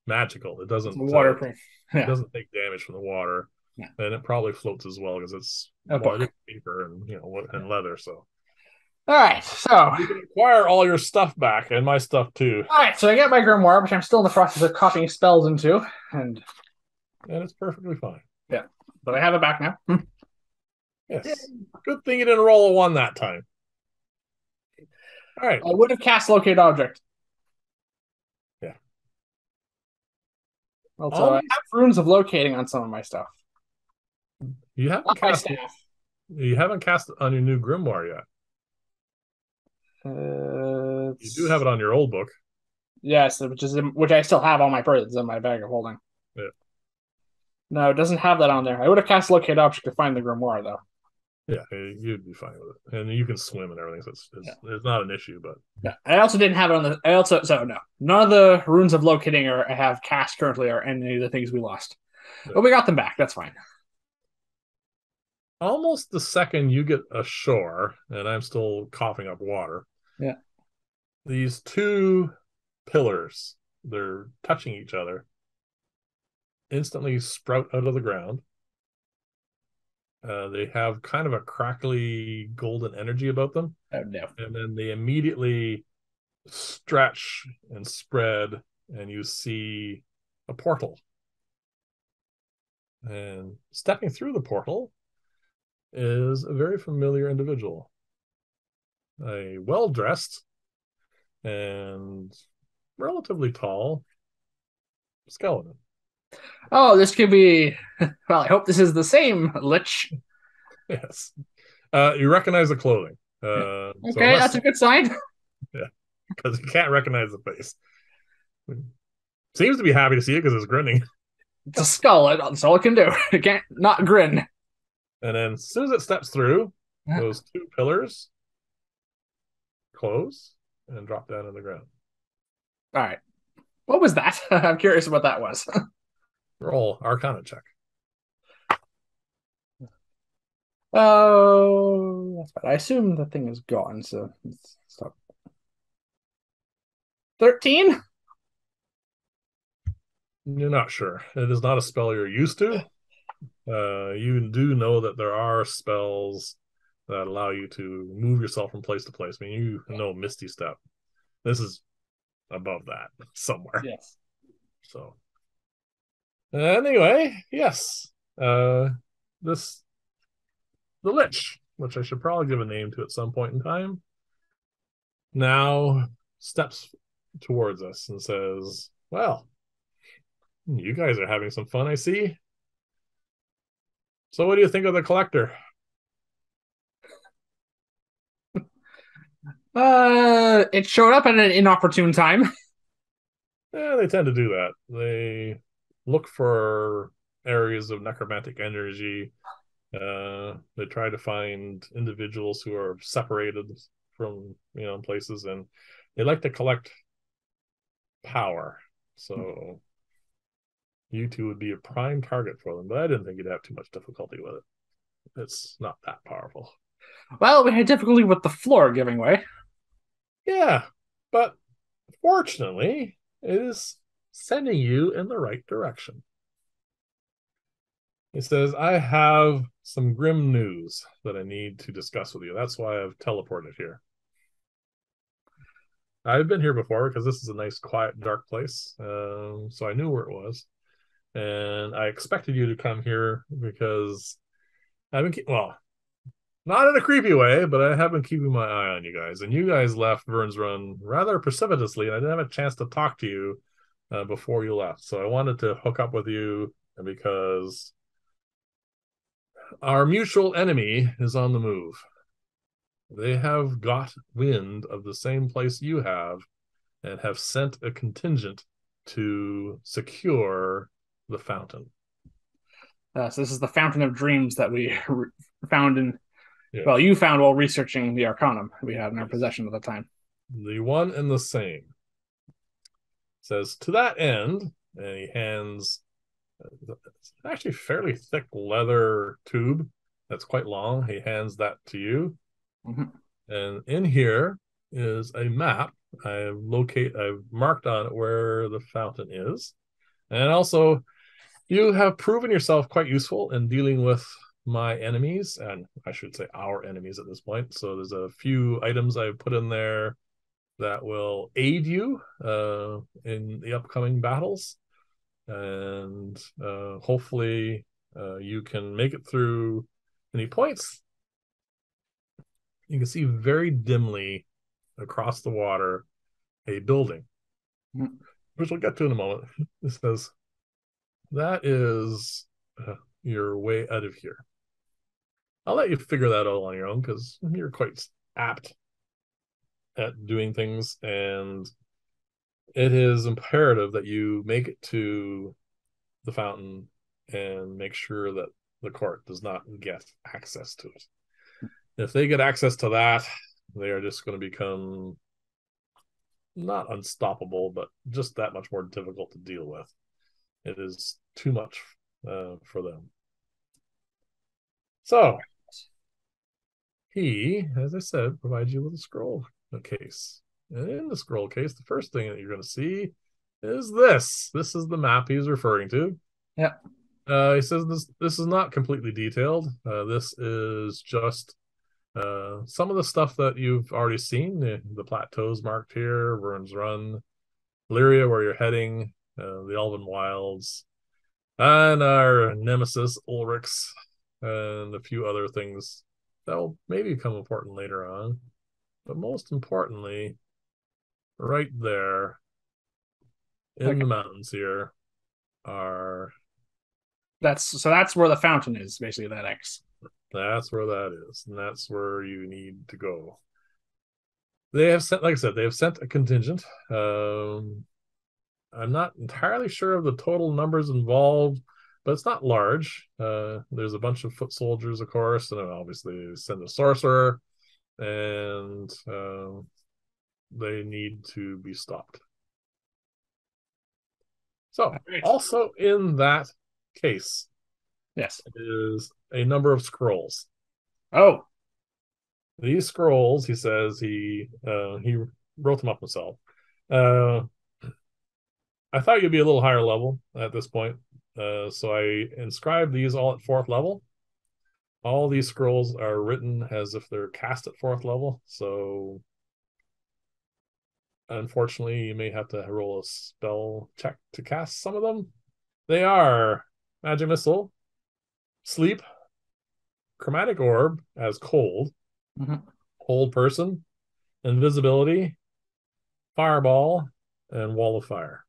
magical. it's a waterproof. It Yeah, doesn't take damage from the water, yeah. and it probably floats as well because it's A well, it is book. paper and Yeah. and leather. So All right, so you can acquire all your stuff back and my stuff too, I get my grimoire, which I'm still in the process of copying spells into, and and it's perfectly fine. yeah, but I have it back now. Yeah. Yes, good thing you didn't roll a one that time. All right, I would have cast locate object. yeah. Also, I Almost have runes of locating on some of my stuff. you Not haven't my cast staff. you haven't cast it on your new grimoire yet. You do have It's it on your old book. yes, which I still have all my presents in my bag of holding. Yeah, No, it doesn't have that on there. I would have cast locate object to find the grimoire though. yeah, you'd be fine with it, and you can swim and everything, so Yeah. it's not an issue. But Yeah. I also didn't have it on the. I also so no. None of the runes of locating or I have cast currently are any of the things we lost. yeah. But we got them back. That's fine. Almost the second you get ashore, and I'm still coughing up water, Yeah. these two pillars, they're touching each other, instantly sprout out of the ground. They have kind of a crackly golden energy about them, Oh no. and then they immediately stretch and spread, and you see a portal. And stepping through the portal is a very familiar individual, a well dressed and relatively tall skeleton. Oh, this could be. Well, I hope this is the same lich. Yes. You recognize the clothing. Yeah. So Okay, unless, that's a good sign. yeah, because you can't recognize the face. Seems to be happy to see it because it's grinning. It's a skull. That's all it can do. It can't not grin. And then as soon as it steps through, All those two pillars close and drop down on the ground. right. What was that? I'm curious what that was. Roll Arcana check. Oh, that's bad. I assume the thing is gone, so let's stop. 13? You're not sure. It is not a spell you're used to. You do know that there are spells that allow you to move yourself from place to place. I mean, you know Misty Step. This is above that somewhere. Yes. So anyway, yes. This the Lich, which I should probably give a name to at some point in time, now steps towards us and says, "Well, you guys are having some fun, I see. So what do you think of the collector?" It showed up at an inopportune time. Yeah, they tend to do that. They look for areas of necromantic energy. They try to find individuals who are separated from places, and they like to collect power. So you two would be a prime target for them, but I didn't think you'd have too much difficulty with it. It's not that powerful. Well, we had difficulty with the floor giving way. Yeah, but fortunately, it is sending you in the right direction. He says, I have some grim news that I need to discuss with you. That's why I've teleported here. I've been here before because this is a nice, quiet, dark place. So I knew where it was. And I expected you to come here because I've been, well, not in a creepy way, but I have been keeping my eye on you guys. And you guys left Vern's Run rather precipitously, and I didn't have a chance to talk to you before you left. So I wanted to hook up with you because our mutual enemy is on the move. They have got wind of the same place you have and have sent a contingent to secure the fountain. So this is the Fountain of Dreams that we found in Well, Yes. you found while researching the Arcanum we had in our Yes. possession at the time. The one and the same. Says to that end, and he hands it's actually fairly thick leather tube that's quite long. He hands that to you. Mm-hmm. And in here is a map. I've marked on it where the fountain is. And also you have proven yourself quite useful in dealing with my enemies, and I should say our enemies at this point. So there's a few items I've put in there that will aid you in the upcoming battles, and hopefully you can make it through any points. You can see very dimly across the water a building, Mm-hmm. which we'll get to in a moment. It says that is your way out of here. I'll let you figure that out on your own because you're quite apt at doing things, and it is imperative that you make it to the fountain and make sure that the court does not get access to it. If they get access to that, they are just going to become not unstoppable, but just that much more difficult to deal with. It is too much for them. So he, as I said, provides you with a scroll case. And in the scroll case, the first thing that you're going to see is this. This is the map he's referring to. Yeah. He says this is not completely detailed. This is just some of the stuff that you've already seen. The plateaus marked here, Vern's Run, Lyria, where you're heading, the Elven Wilds, and our nemesis Ulrich's, and a few other things that will maybe become important later on. But most importantly, right there in Okay. the mountains here are That's where the fountain is, basically that X. that's where that is, and that's where you need to go. They have sent, like I said, they have sent a contingent. I'm not entirely sure of the total numbers involved, but it's not large. There's a bunch of foot soldiers, of course, and obviously send a sorcerer, and they need to be stopped. All So, right. also in that case Yes. is a number of scrolls. Oh. These scrolls, he says, he wrote them up himself. Uh, I thought you'd be a little higher level at this point, so I inscribed these all at fourth level. All these scrolls are written as if they're cast at fourth level, so unfortunately, you may have to roll a spell check to cast some of them. They are Magic Missile, Sleep, Chromatic Orb as Cold, Mm-hmm. Hold Person, Invisibility, Fireball, and Wall of Fire.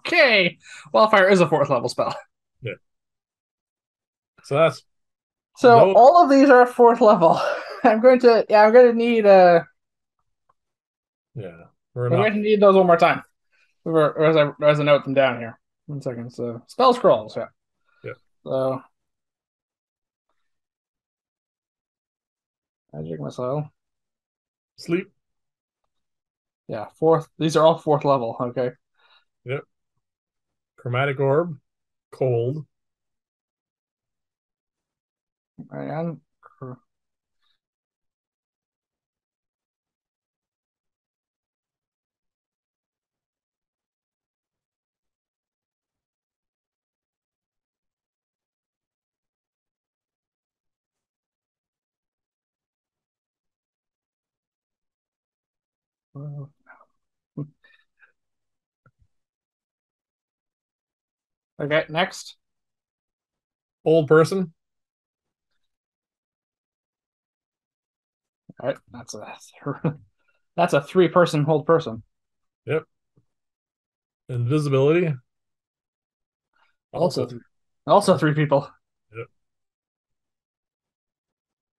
Okay. Wildfire is a fourth level spell. Yeah. So that's So those. all of these are fourth level. I'm going to need Yeah. We're I'm going not. to need those one more time. Or as I note them down here. 1 second. So spell scrolls, yeah. Yeah. So magic missile. Sleep. Yeah, fourth. These are all fourth level. Okay. Yep. Chromatic Orb, Cold, And okay, next. Hold Person. All right, that's a three-person hold person. Yep. Invisibility. Also Also, three. also three people. Yep.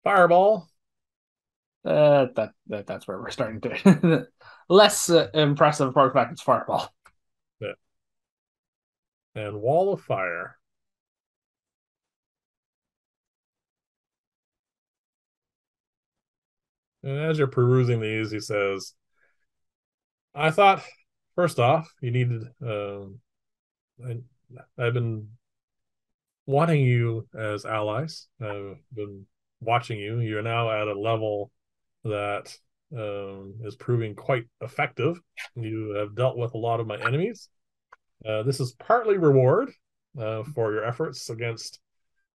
Fireball. That's where we're starting to less impressive apart fact it's fireball. Yep. And Wall of Fire. And as you're perusing these, he says, I thought, first off, you needed, I, I've been wanting you as allies. I've been watching you. You're now at a level that is proving quite effective. You have dealt with a lot of my enemies. This is partly reward for your efforts against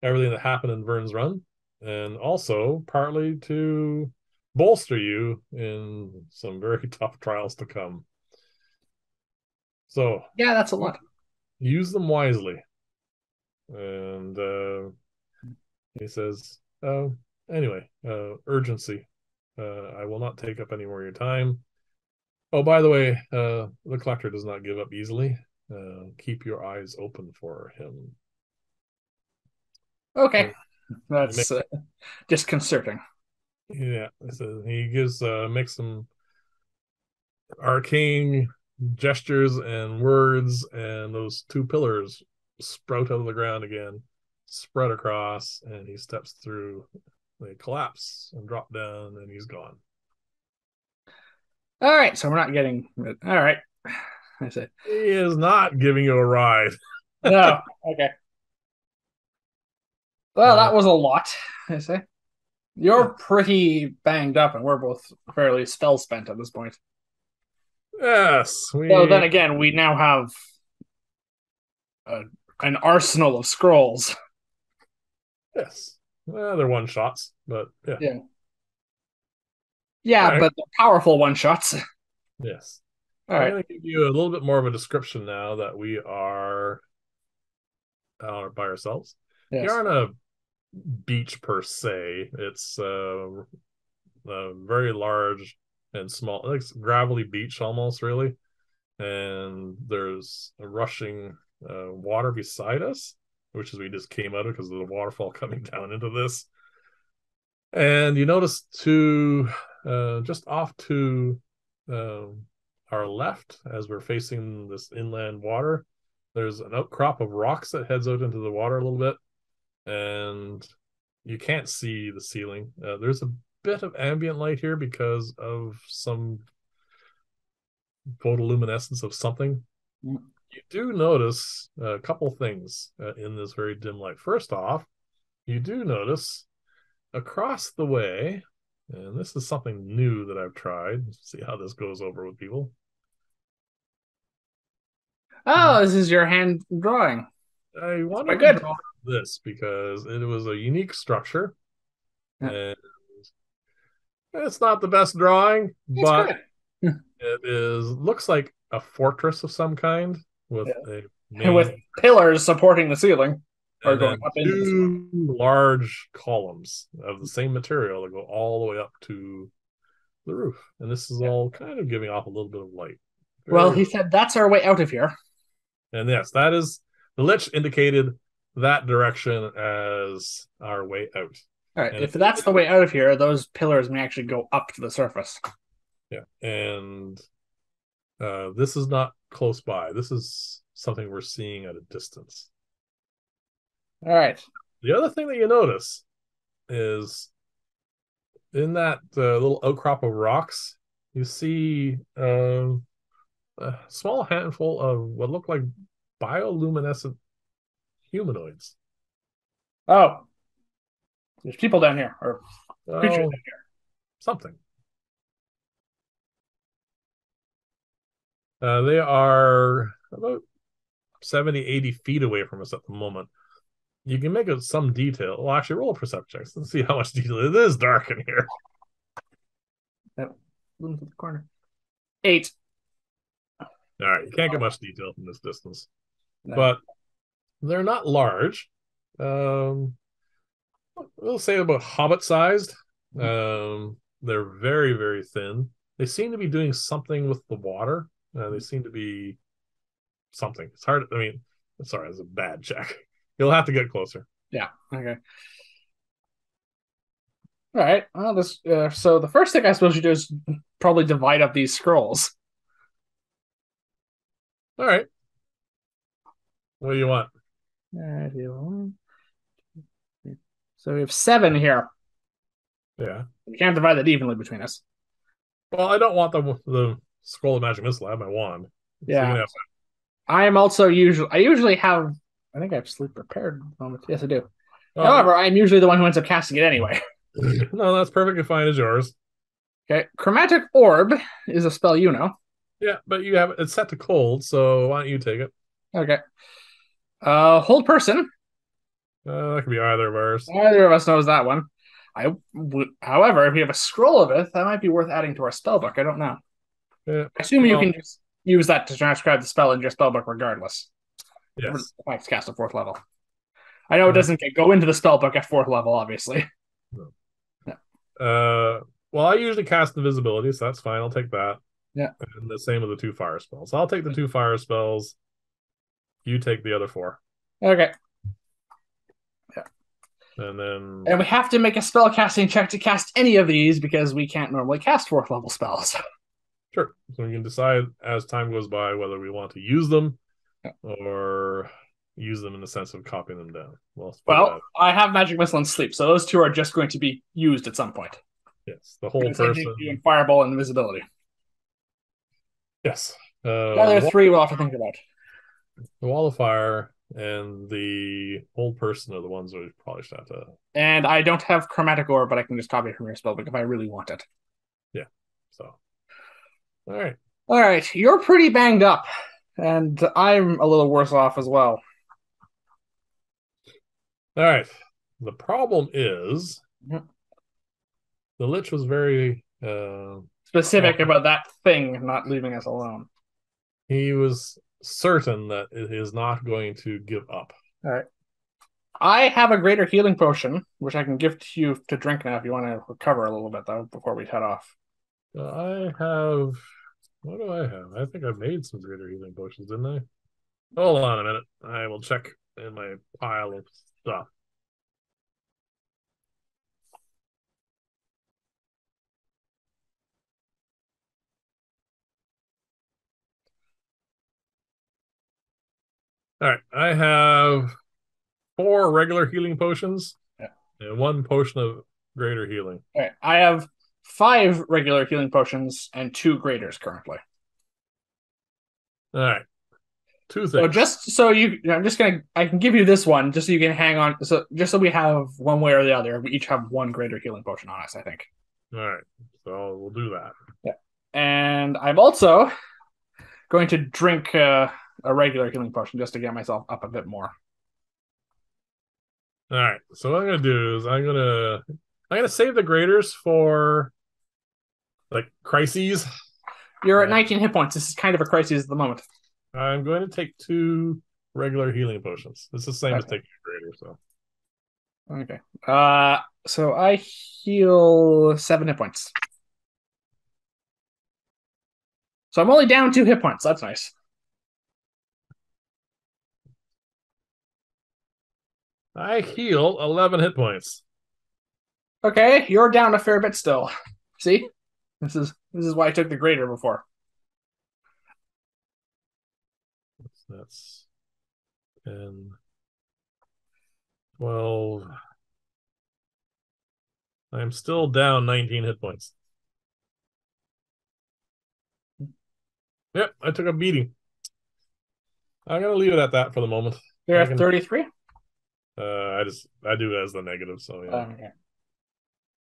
everything that happened in Vern's Run, and also partly to bolster you in some very tough trials to come. So Yeah, that's a lot. use them wisely. And he says, anyway, urgency. I will not take up any more of your time. Oh, by the way, the collector does not give up easily. Keep your eyes open for him. Okay, And he that's makes, disconcerting. yeah, so he gives makes some arcane gestures and words, and those two pillars sprout out of the ground again, spread across, and he steps through. They collapse and drop down, and he's gone. All right, so we're not getting. All right, I said He is not giving you a ride. no. Okay. Well, Uh, that was a lot. I say yeah. you're pretty banged up, and we're both fairly spell spent at this point. Yes, So then we. again, we now have a, an arsenal of scrolls. Yes, they're one shots, but yeah. Yeah. All Yeah, right. but the powerful one shots. Yes, All I'm right. going to give you a little bit more of a description now that we are by ourselves. You Yes. aren't a beach per se. It's a very large and small, like gravelly beach almost, really. And there's a rushing water beside us, which is we just came out of because of the waterfall coming down into this. And you notice to just off to our left, as we're facing this inland water, there's an outcrop of rocks that heads out into the water a little bit, and you can't see the ceiling. There's a bit of ambient light here because of some photoluminescence of something. You do notice a couple things in this very dim light. First off, you do notice across the way, and this is something new that I've tried. See how this goes over with people. Oh, this is your hand drawing. I That's wanted quite to good. draw this because it was a unique structure, Yeah, and it's not the best drawing, it's but good. it is looks like a fortress of some kind with Yeah. a With main, pillars supporting the ceiling or and going then up into the ceiling. two large columns of the same material that go all the way up to the roof. And this is Yeah. all kind of giving off a little bit of light. Well, Very, he said that's our way out of here. and yes, that is the lich indicated that direction as our way out. All right. And If that's the way out of here, those pillars may actually go up to the surface. yeah, and this is not close by. This is something we're seeing at a distance. All right. The other thing that you notice is in that little outcrop of rocks, you see a small handful of what look like bioluminescent humanoids. Oh, there's people down here or creatures Oh, down here. something. They are about 70, 80 feet away from us at the moment. You can make some detail. Well, actually, roll a perception check. Let's see how much detail. It is dark in here. That into the corner. 8. All right, you can't get much detail from this distance, No. but they're not large. Um, we'll say about hobbit sized. They're very, very thin. They seem to be doing something with the water. They seem to be something. It's hard. I mean, sorry, it's a bad check. You'll have to get closer. Yeah. Okay. All right. Well, this. So the first thing I suppose you do is probably divide up these scrolls. All right. What do you want? So we have 7 here. Yeah. We can't divide that evenly between us. Well, I don't want the scroll of magic missile. I have my wand, so you Yeah. can have I am also usually I usually have I think I have sleep prepared moments. Yes, I do. that. However, I'm usually the one who ends up casting it anyway. No, that's perfectly fine as yours. Okay. Chromatic Orb is a spell you know. Yeah, but you have it's set to cold, so why don't you take it? Okay. Hold person. That could be either of ours. Neither of us knows that one. However, if we have a scroll of it, that might be worth adding to our spellbook. I don't know. Yeah. I assume you Well, can just use that to transcribe the spell in your spellbook regardless. yes. If it's cast at fourth level. I know it Uh, doesn't go into the spellbook at fourth level, obviously. no. Yeah. Well, I usually cast invisibility, so that's fine. I'll take that. Yeah. And the same with the two fire spells. I'll take the two fire spells. You take the other four. Okay. Yeah. And then And we have to make a spell casting check to cast any of these because we can't normally cast fourth level spells. sure. So we can decide as time goes by whether we want to use them Yeah. or use them in the sense of copying them down. We'll figure that Well, out. I have magic missile and sleep, so those two are just going to be used at some point. Yes. The whole The same thing to do person. in fireball and invisibility. Yes. The other The three we'll have to think about. wall of fire and the whole person are the ones that we probably should have to. And I don't have chromatic orb, but I can just copy it from your spellbook if I really want it. Yeah. So, all right. All right, you're pretty banged up, and I'm a little worse off as well. All right. The problem is Mhm. the Lich was very Specific well, about that thing not leaving us alone. he was certain that it is not going to give up. All right. I have a greater healing potion, which I can give to you to drink now if you want to recover a little bit, though, before we head off. I have what do I have? I think I made some greater healing potions, didn't I? Hold on a minute. I will check in my pile of stuff. All right. I have four regular healing potions Yeah. and one potion of greater healing. All right. I have 5 regular healing potions and 2 graders currently. All right. Two So things. just so I can give you this one just so you can hang on. So just so we have one way or the other, we each have one greater healing potion on us, I think. All right. So we'll do that. Yeah. And I'm also going to drink a regular healing potion just to get myself up a bit more. All right. So what I'm gonna do is I'm gonna save the graders for like crises. You're at And 19 hit points. This is kind of a crisis at the moment. I'm going to take two regular healing potions. It's the same as Okay. taking a grader. So Okay. So I heal 7 hit points. So I'm only down 2 hit points. That's nice. I heal 11 hit points. Okay, you're down a fair bit still. See, this is why I took the greater before. That's 10, 12. I'm still down 19 hit points. Yep, I took a beating. I'm gonna leave it at that for the moment. You're I at can 33. I do it as the negative, so yeah. Okay.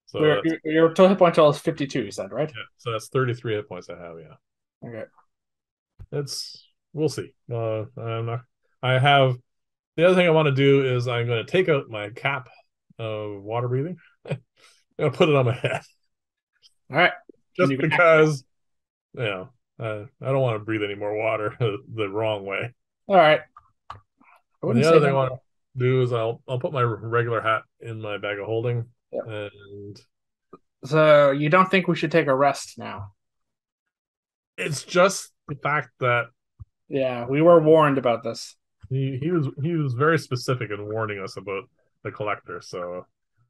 So Your, that's your total hit point total is 52. You said right? yeah. So that's 33 hit points I have. Yeah, Okay. it's we'll see. I'm not. I have the other thing I want to do is I'm going to take out my cap of water breathing. I'm going to put it on my head All right. And just you can because I don't want to breathe any more water the wrong way. All right. I And wouldn't the say other thing I no. want to do is I'll put my regular hat in my bag of holding Yeah. and So you don't think we should take a rest now? it's just the fact that Yeah, we were warned about this. he was very specific in warning us about the collector, so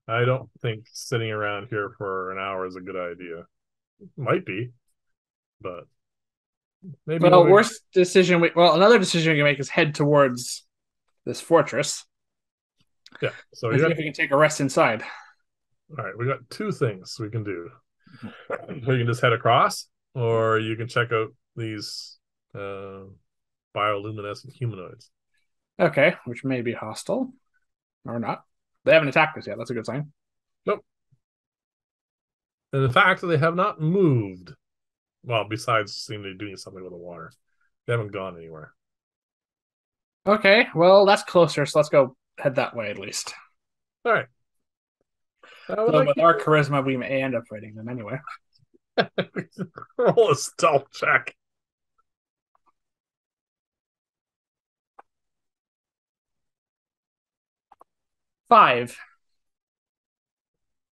I don't think sitting around here for an hour is a good idea. Might be, but maybe Well, when we worst decision. Another decision we can make is head towards this fortress yeah. So and you see got if we can take a rest inside. All right, we got two things we can do. We can just head across, or you can check out these uh, bioluminescent humanoids. Okay, which may be hostile or not. They haven't attacked us yet. That's a good sign. Nope. And in fact, they have not moved. Well, besides seemingly doing something with the water, they haven't gone anywhere. Okay, well, that's closer, so let's go head that way at least. All right. I would So like with you our charisma, we may end up fighting them anyway. to roll a stealth check. 5.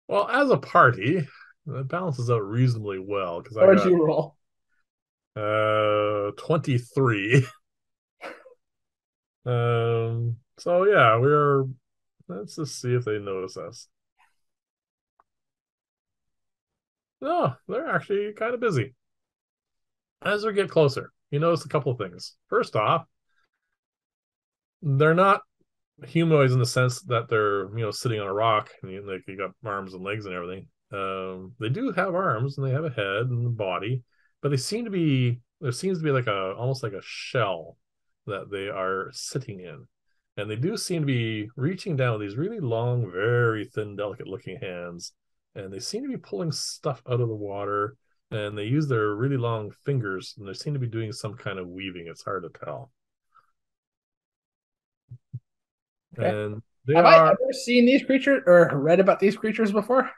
Well, as a party, that balances out reasonably well because I What did got you roll? 23. So yeah, we're let's just see if they notice us. No, they're actually kind of busy. As we get closer, you notice a couple of things. First off, they're not humanoids in the sense that they're sitting on a rock and like you got arms and legs and everything. They do have arms and they have a head and a body, but they seem to be there seems to be like a almost like a shell that they are sitting in, and they do seem to be reaching down with these really long, very thin, delicate looking hands, and they seem to be pulling stuff out of the water. And they use their really long fingers, and they seem to be doing some kind of weaving. It's hard to tell. Okay. And they Have I are ever seen these creatures or read about these creatures before?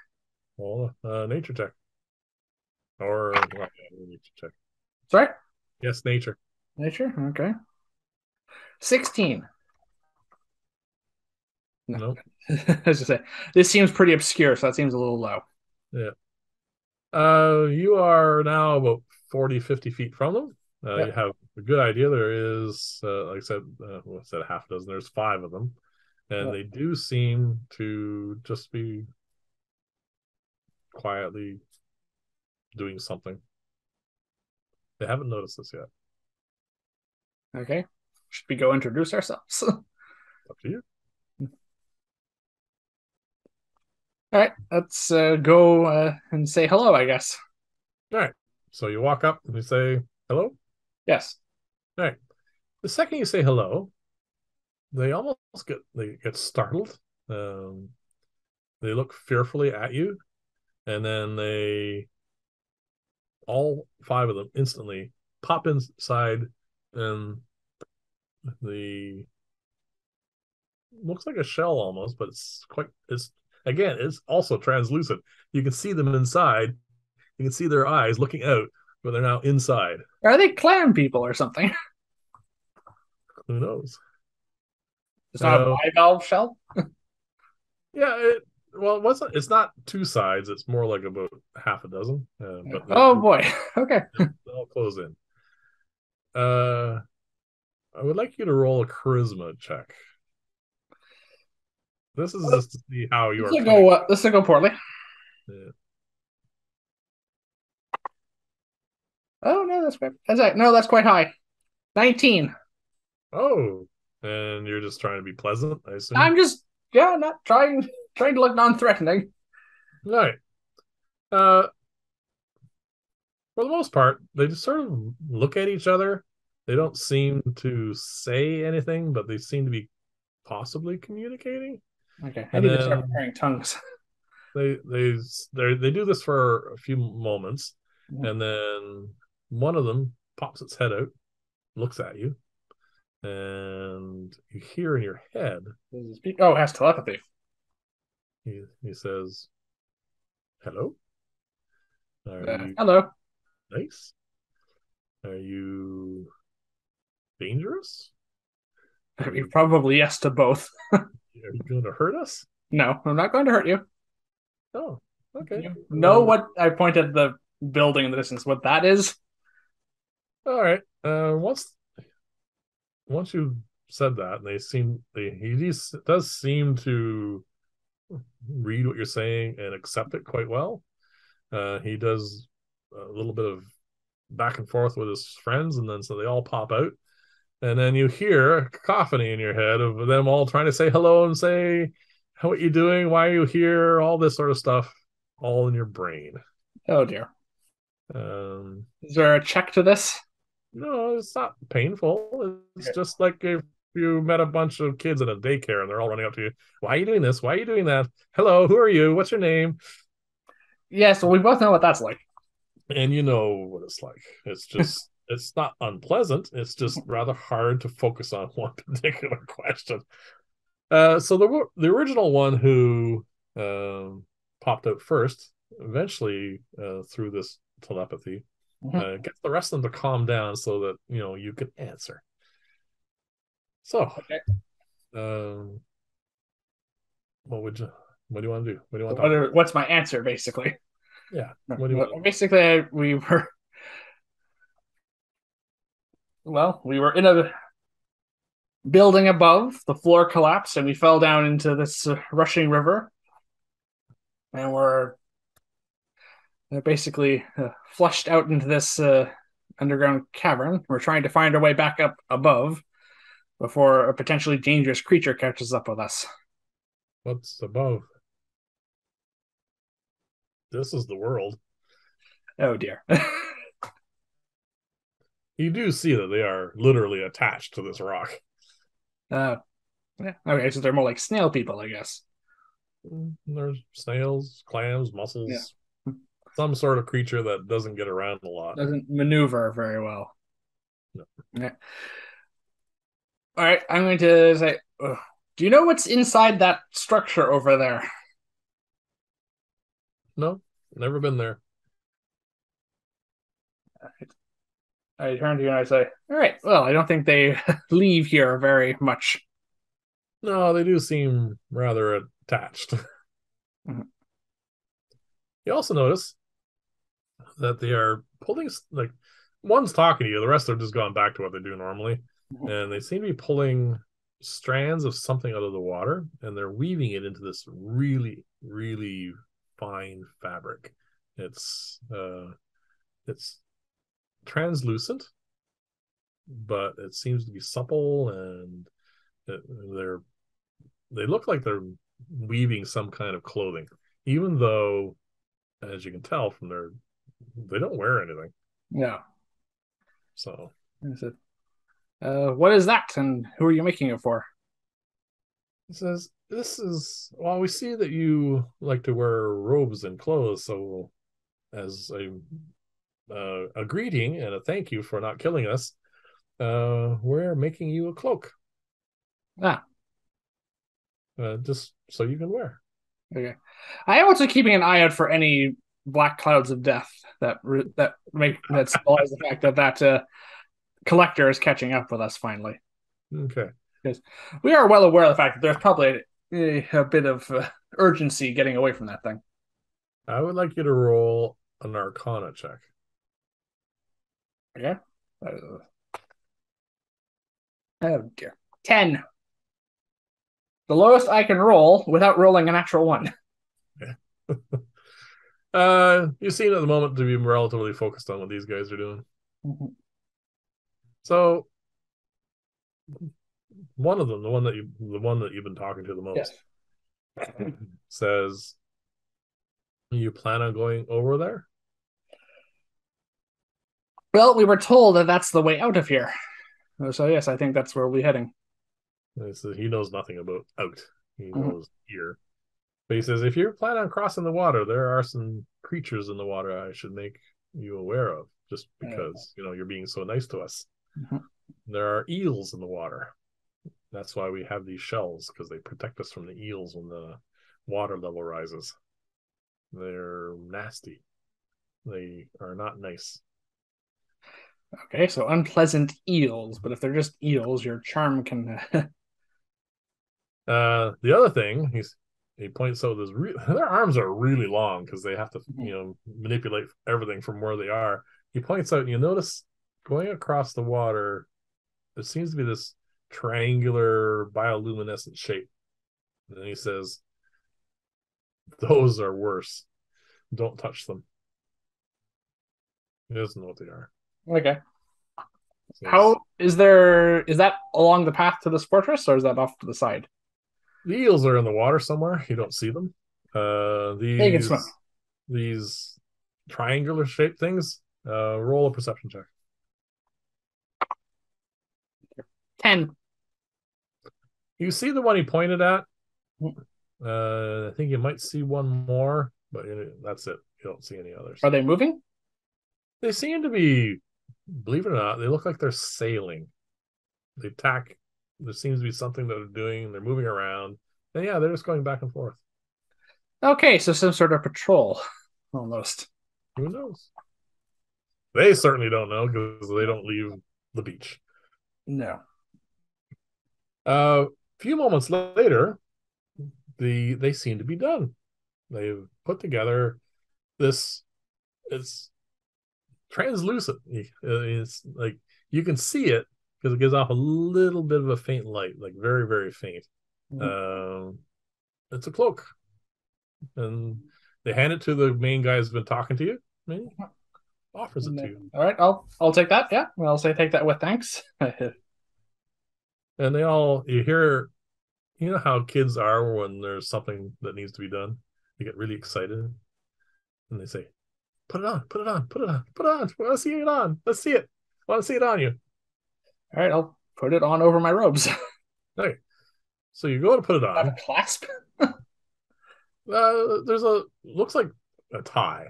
well, nature check. Or well, yeah, nature check. Sorry? Yes, nature. Nature? Okay. 16. No. Nope. I was just say this seems pretty obscure, so that seems a little low. Yeah. You are now about 40, 50 feet from them. You Yep. have a good idea. There is, like I said, what's that, half a dozen? There's five of them. And Yep. they do seem to just be quietly doing something. They haven't noticed this yet. Okay. Should we go introduce ourselves? All Up to you. right. Let's go and say hello, I guess. All right. So you walk up and you say hello. Yes. All right. The second you say hello, they almost get startled. Um, they look fearfully at you, and then they all five of them instantly pop inside, and the looks like a shell almost, but it's again it's also translucent. You can see them inside. You can see their eyes looking out, but they're now inside. Are they clam people or something? Who knows? It's not a Uh, bivalve shell? yeah, well, it's not two sides. It's more like about half a dozen, but Oh boy. Okay. they're all close in. Uh, I would like you to roll a charisma check. This is just to see how you are coming. This will go poorly. Yeah. Oh no, that's quite high. 19. Oh, and you're just trying to be pleasant, I assume. I'm just not trying to look non-threatening. All right. Uh, for the most part, they just sort of look at each other. They don't seem to say anything, but they seem to be possibly communicating. Okay, I And need to start then preparing tongues. they do this for a few moments, and then one of them pops its head out, looks at you, and you hear in your head, Does it speak? Oh, it has telepathy. he says, "Hello, are you Hello. nice? Are you dangerous? Are you Probably yes to both. are you going to hurt us?" No, I'm not going to hurt you. Oh, okay. You know what? I pointed at the building in the distance. What that is? All right. Once you said that, and he just does seem to read what you're saying and accept it quite well. He does a little bit of back and forth with his friends, and then so they all pop out, and then you hear a cacophony in your head of them all trying to say hello and say how are you doing? Why are you here? All this sort of stuff, all in your brain. Oh dear. Um, Is there a check to this? no, it's not painful. It's Okay. just like if you met a bunch of kids in a daycare and they're all running up to you. Why are you doing this? Why are you doing that? Hello, who are you? What's your name? Yes, well, we both know what that's like. And you know what it's like. It's just, it's not unpleasant. It's just rather hard to focus on one particular question. So the original one who popped out first, eventually through this telepathy, Mhm. gets the rest of them to calm down so that you can answer. So, Okay. um, what would you? What do you want to do? What do you So want to talk about? what's my answer, basically? Yeah. What do you Well, want basically, we were in a building above. The floor collapsed, and we fell down into this rushing river, and we're basically flushed out into this underground cavern. We're trying to find our way back up above before a potentially dangerous creature catches up with us. What's above? This is the world. Oh dear. You do see that they are literally attached to this rock. uh, yeah. Okay, so they're more like snail people, I guess. There's snails, clams, Yeah. mussels, some sort of creature that doesn't get around a lot. Doesn't maneuver very well. No, Yeah. All right, I'm going to say, do you know what's inside that structure over there? no, never been there. I turn to you and I say, all right, well, I don't think they leave here very much. No, they do seem rather attached. Mhm. You also notice that they are pulling, like, one's talking to you, the rest are just going back to what they do normally, and they seem to be pulling strands of something out of the water, and they're weaving it into this really, really fine fabric. It's translucent, but it seems to be supple, and they're they look like they're weaving some kind of clothing, even though, as you can tell from they don't wear anything. Yeah. So I said, what is that, and who are you making it for? it says, "This is well. We see that you like to wear robes and clothes, so as a greeting and a thank you for not killing us, we're making you a cloak, Ah, just so you can wear." okay. I am also keeping an eye out for any black clouds of death that symbolize the fact that collector is catching up with us finally. Okay, Because we are well aware of the fact that there's probably a bit of urgency getting away from that thing. I would like you to roll an Arcana check. Yeah. Uh, oh dear. 10. The lowest I can roll without rolling an actual one. You seem at the moment to be relatively focused on what these guys are doing. Mhm. So one of them, the one that you've been talking to the Yes. most, says, "You plan on going over there?" Well, we were told that that's the way out of here. So, yes, I think that's where we'll be heading. And he says he knows nothing about out. He Mhm. knows here. But he says, if you plan on crossing the water, there are some creatures in the water I should make you aware of, just because you're being so nice to us. Mhm. There are eels in the water. That's why we have these shells, because they protect us from the eels when the water level rises. They're nasty. They are not nice. Okay, so unpleasant eels, but if they're just eels, your charm can. The other thing he points out their arms are really long because they have to manipulate everything from where they are. He points out, and you notice going across the water, there seems to be this triangular bioluminescent shape. And he says, "Those are worse. Don't touch them." He doesn't know what they are. Okay. He says, How is that along the path to this fortress, or is that off to the side? The eels are in the water somewhere. You don't see them. They can swim. These triangular shaped things. Roll a perception check. 10. You see the one he pointed at. I think you might see one more, but that's it. You don't see any others. Are they moving? They seem to be, believe it or not, they look like they're sailing. They tack. There seems to be something that they're doing. They're moving around, and yeah, they're just going back and forth. Okay, so some sort of patrol, almost. Who knows? They certainly don't know because they don't leave the beach. No. A few moments later, they seem to be done. They've put together this. It's translucent. It's like you can see it because it gives off a little bit of a faint light, like very, very faint. Um, it's a cloak, and they hand it to the main guy who's been talking to you. And he offers it to you, All right, I'll take that. Yeah, I'll say take that with thanks. and they all you hear. You know how kids are when there's something that needs to be done. They get really excited, and they say, "Put it on! Put it on! Put it on! Put it on! I want to see it on! Let's see it! I want to see it on you!" All right, I'll put it on over my robes. Okay, so you go to put it Have a on. clasp. There's a looks like a tie.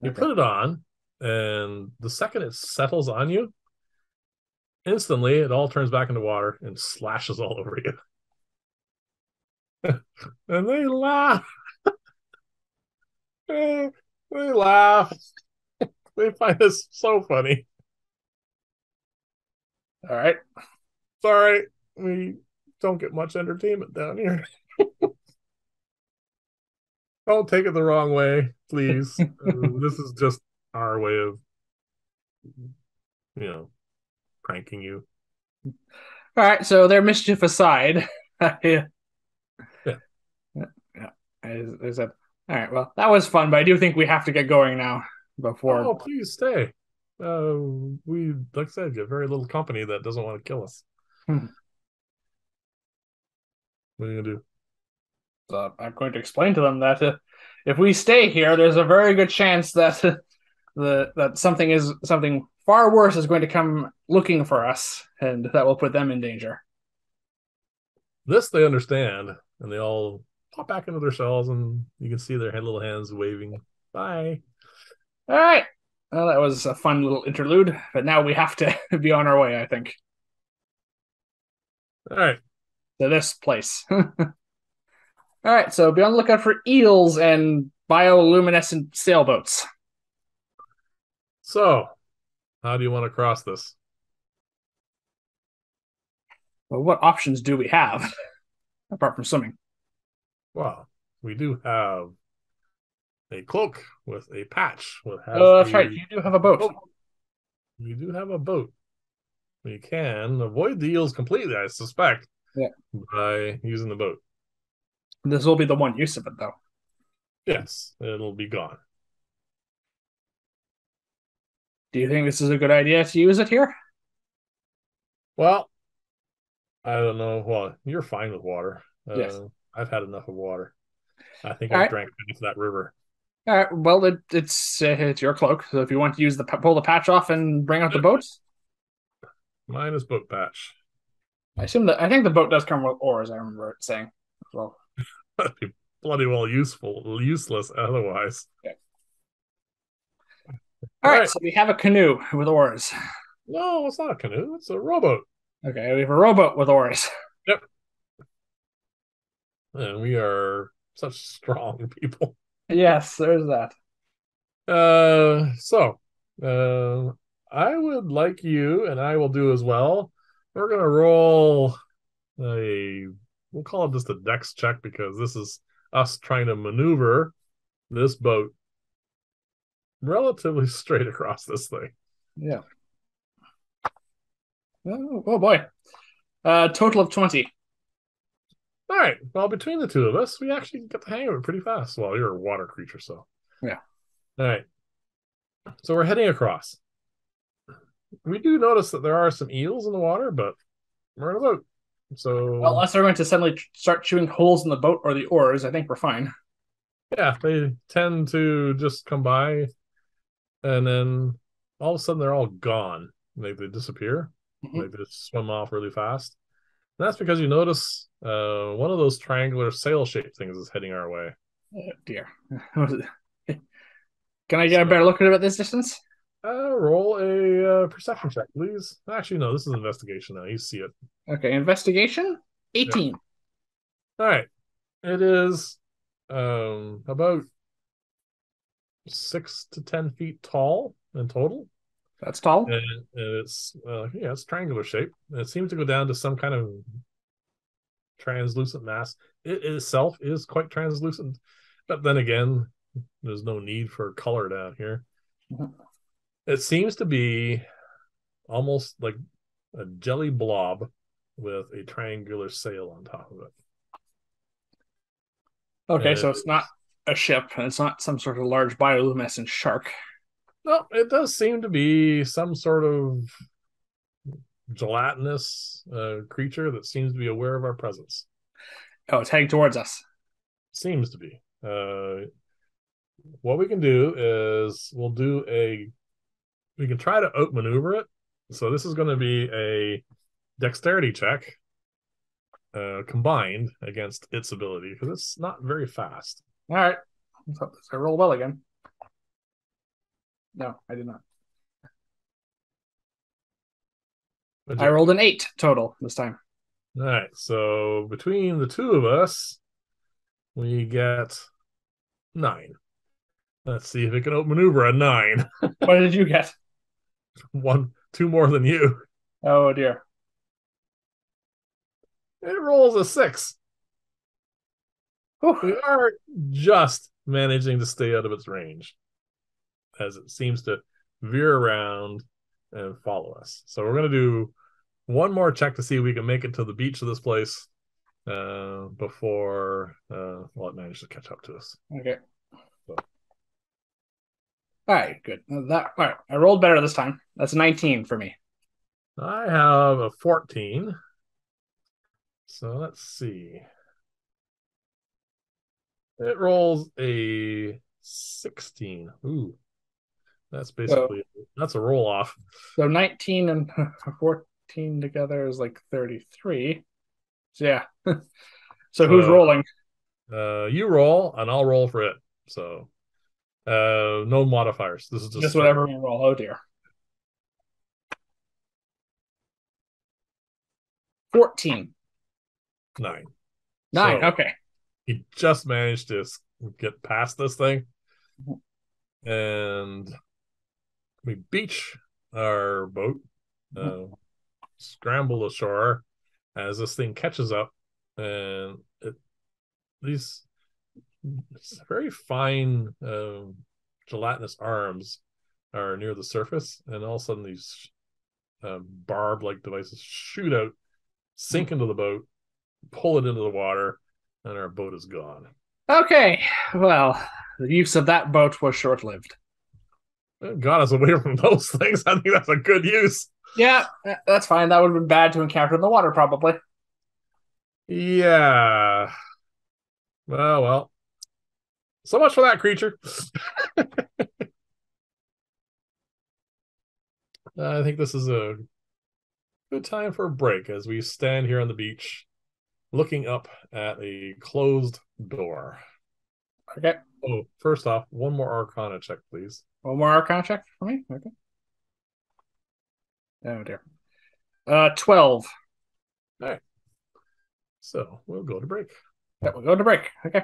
You Okay. put it on, and the second it settles on you, instantly it all turns back into water and slashes all over you. And they laugh. They laugh. They find this so funny. All right. Sorry, we don't get much entertainment down here. Don't take it the wrong way, please. This is just our way of, you know, pranking you. All right. So their mischief aside, yeah, Yeah. yeah. Is that all right? Well, that was fun, but I do think we have to get going now before. Oh, please stay. We, like I said, get very little company that doesn't want to kill us. Hmm. What are you gonna do? I'm going to explain to them that if we stay here, there's a very good chance that that something far worse is going to come looking for us, and that will put them in danger. This they understand, and they all pop back into their shells, and you can see their little hands waving. Bye. All right. Well, that was a fun little interlude, but now we have to be on our way, I think, All right. to this place. All right, so be on the lookout for eels and bioluminescent sailboats. So, how do you want to cross this? Well, what options do we have apart from swimming? Well, we do have a cloak with a patch that has Oh, that's right. a You do have a boat. boat. We do have a boat. We can avoid the eels completely, I suspect, Yeah. by using the boat. This will be the one use of it, though. Yes, it'll be gone. Do you think this is a good idea to use it here? Well, I don't know. Well, you're fine with water. Yes. I've had enough of water. I think All I've right. drank into that river. All right. Well, it's your cloak, so if you want to use the pull the patch off and bring out the Yep. boat, Mine is boat patch. I think the boat does come with oars. I remember it saying. Well, That'd be bloody well useless otherwise. yeah. All All right. right. So we have a canoe with oars. No, it's not a canoe. It's a rowboat. Okay, we have a rowboat with oars. Yep. And we are such strong people. Yes, there's that. So, I would like you, and I will do as well. We're gonna roll a, we'll call it just a dex check because this is us trying to maneuver this boat relatively straight across this thing. Yeah. Oh boy. Total of 20. All right. Well, between the two of us, we actually get the hang of it pretty fast. Well, you're a water creature, so. Yeah. All right. So we're heading across. We do notice that there are some eels in the water, but we're in a boat. So Unless they're going to suddenly start chewing holes in the boat or the oars, I think we're fine. yeah, they tend to just come by and then all of a sudden they're all gone. Like they disappear. Mhm. Like they just swim off really fast. And that's because you notice one of those triangular sail shaped things is heading our way. Oh, dear. Can I get a So better look at it at this distance? roll a perception check, please. Actually, no, this is investigation now. You see it. Okay, investigation. Yeah. 18. All right. It is about 6 to 10 feet tall in total. That's tall. And it's yeah, it's triangular shape. It seems to go down to some kind of translucent mass. It itself is quite translucent, but then again, there's no need for color down here. Mhm. It seems to be almost like a jelly blob with a triangular sail on top of it. Okay, And so it it's not is, a ship, and it's not some sort of large bioluminescent shark. no, it does seem to be some sort of gelatinous creature that seems to be aware of our presence. Oh, it's heading towards us. Seems to be. What we can do is we can try to outmaneuver it. So this is going to be a dexterity check combined against its ability because it's not very fast. All right. So I roll well again. No, I did not. I rolled an 8 total this time. All right. So between the two of us, we get 9. Let's see if it can outmaneuver a 9. What did you get? One, two more than you. Oh dear. It rolls a 6. Whew. We are just managing to stay out of its range as it seems to veer around and follow us. So we're going to do one more check to see if we can make it to the beach of this place before well, it manages to catch up to us. Okay. So All right, good. That all right. I rolled better this time. That's 19 for me. I have a 14. So let's see. It rolls a 16. Ooh, So that's a roll off. so 19 and 14 together is like 33. So yeah. So who's So rolling? you roll and I'll roll for it. So no modifiers. This is just Just straight whatever roll. we roll. Oh dear. 14. 9. 9. So Okay. he just managed to get past this thing and we beach our boat, uh, scramble ashore as this thing catches up, and these very fine gelatinous arms are near the surface, and all of a sudden these barb-like devices shoot out, sink into the boat, pull it into the water, and our boat is gone. Okay. Well, the use of that boat was short-lived. It got us away from those things. I think that's a good use. Yeah, that's fine. That would have been bad to encounter in the water, probably. Yeah. Well. So much for that creature. I think this is a good time for a break as we stand here on the beach looking up at a closed door. Okay. Oh, first off, one more Arcana check, please. One more Arcana check for me. Okay. Oh dear. 12. All right. So we'll go to break. Yeah, we'll go to break. Okay.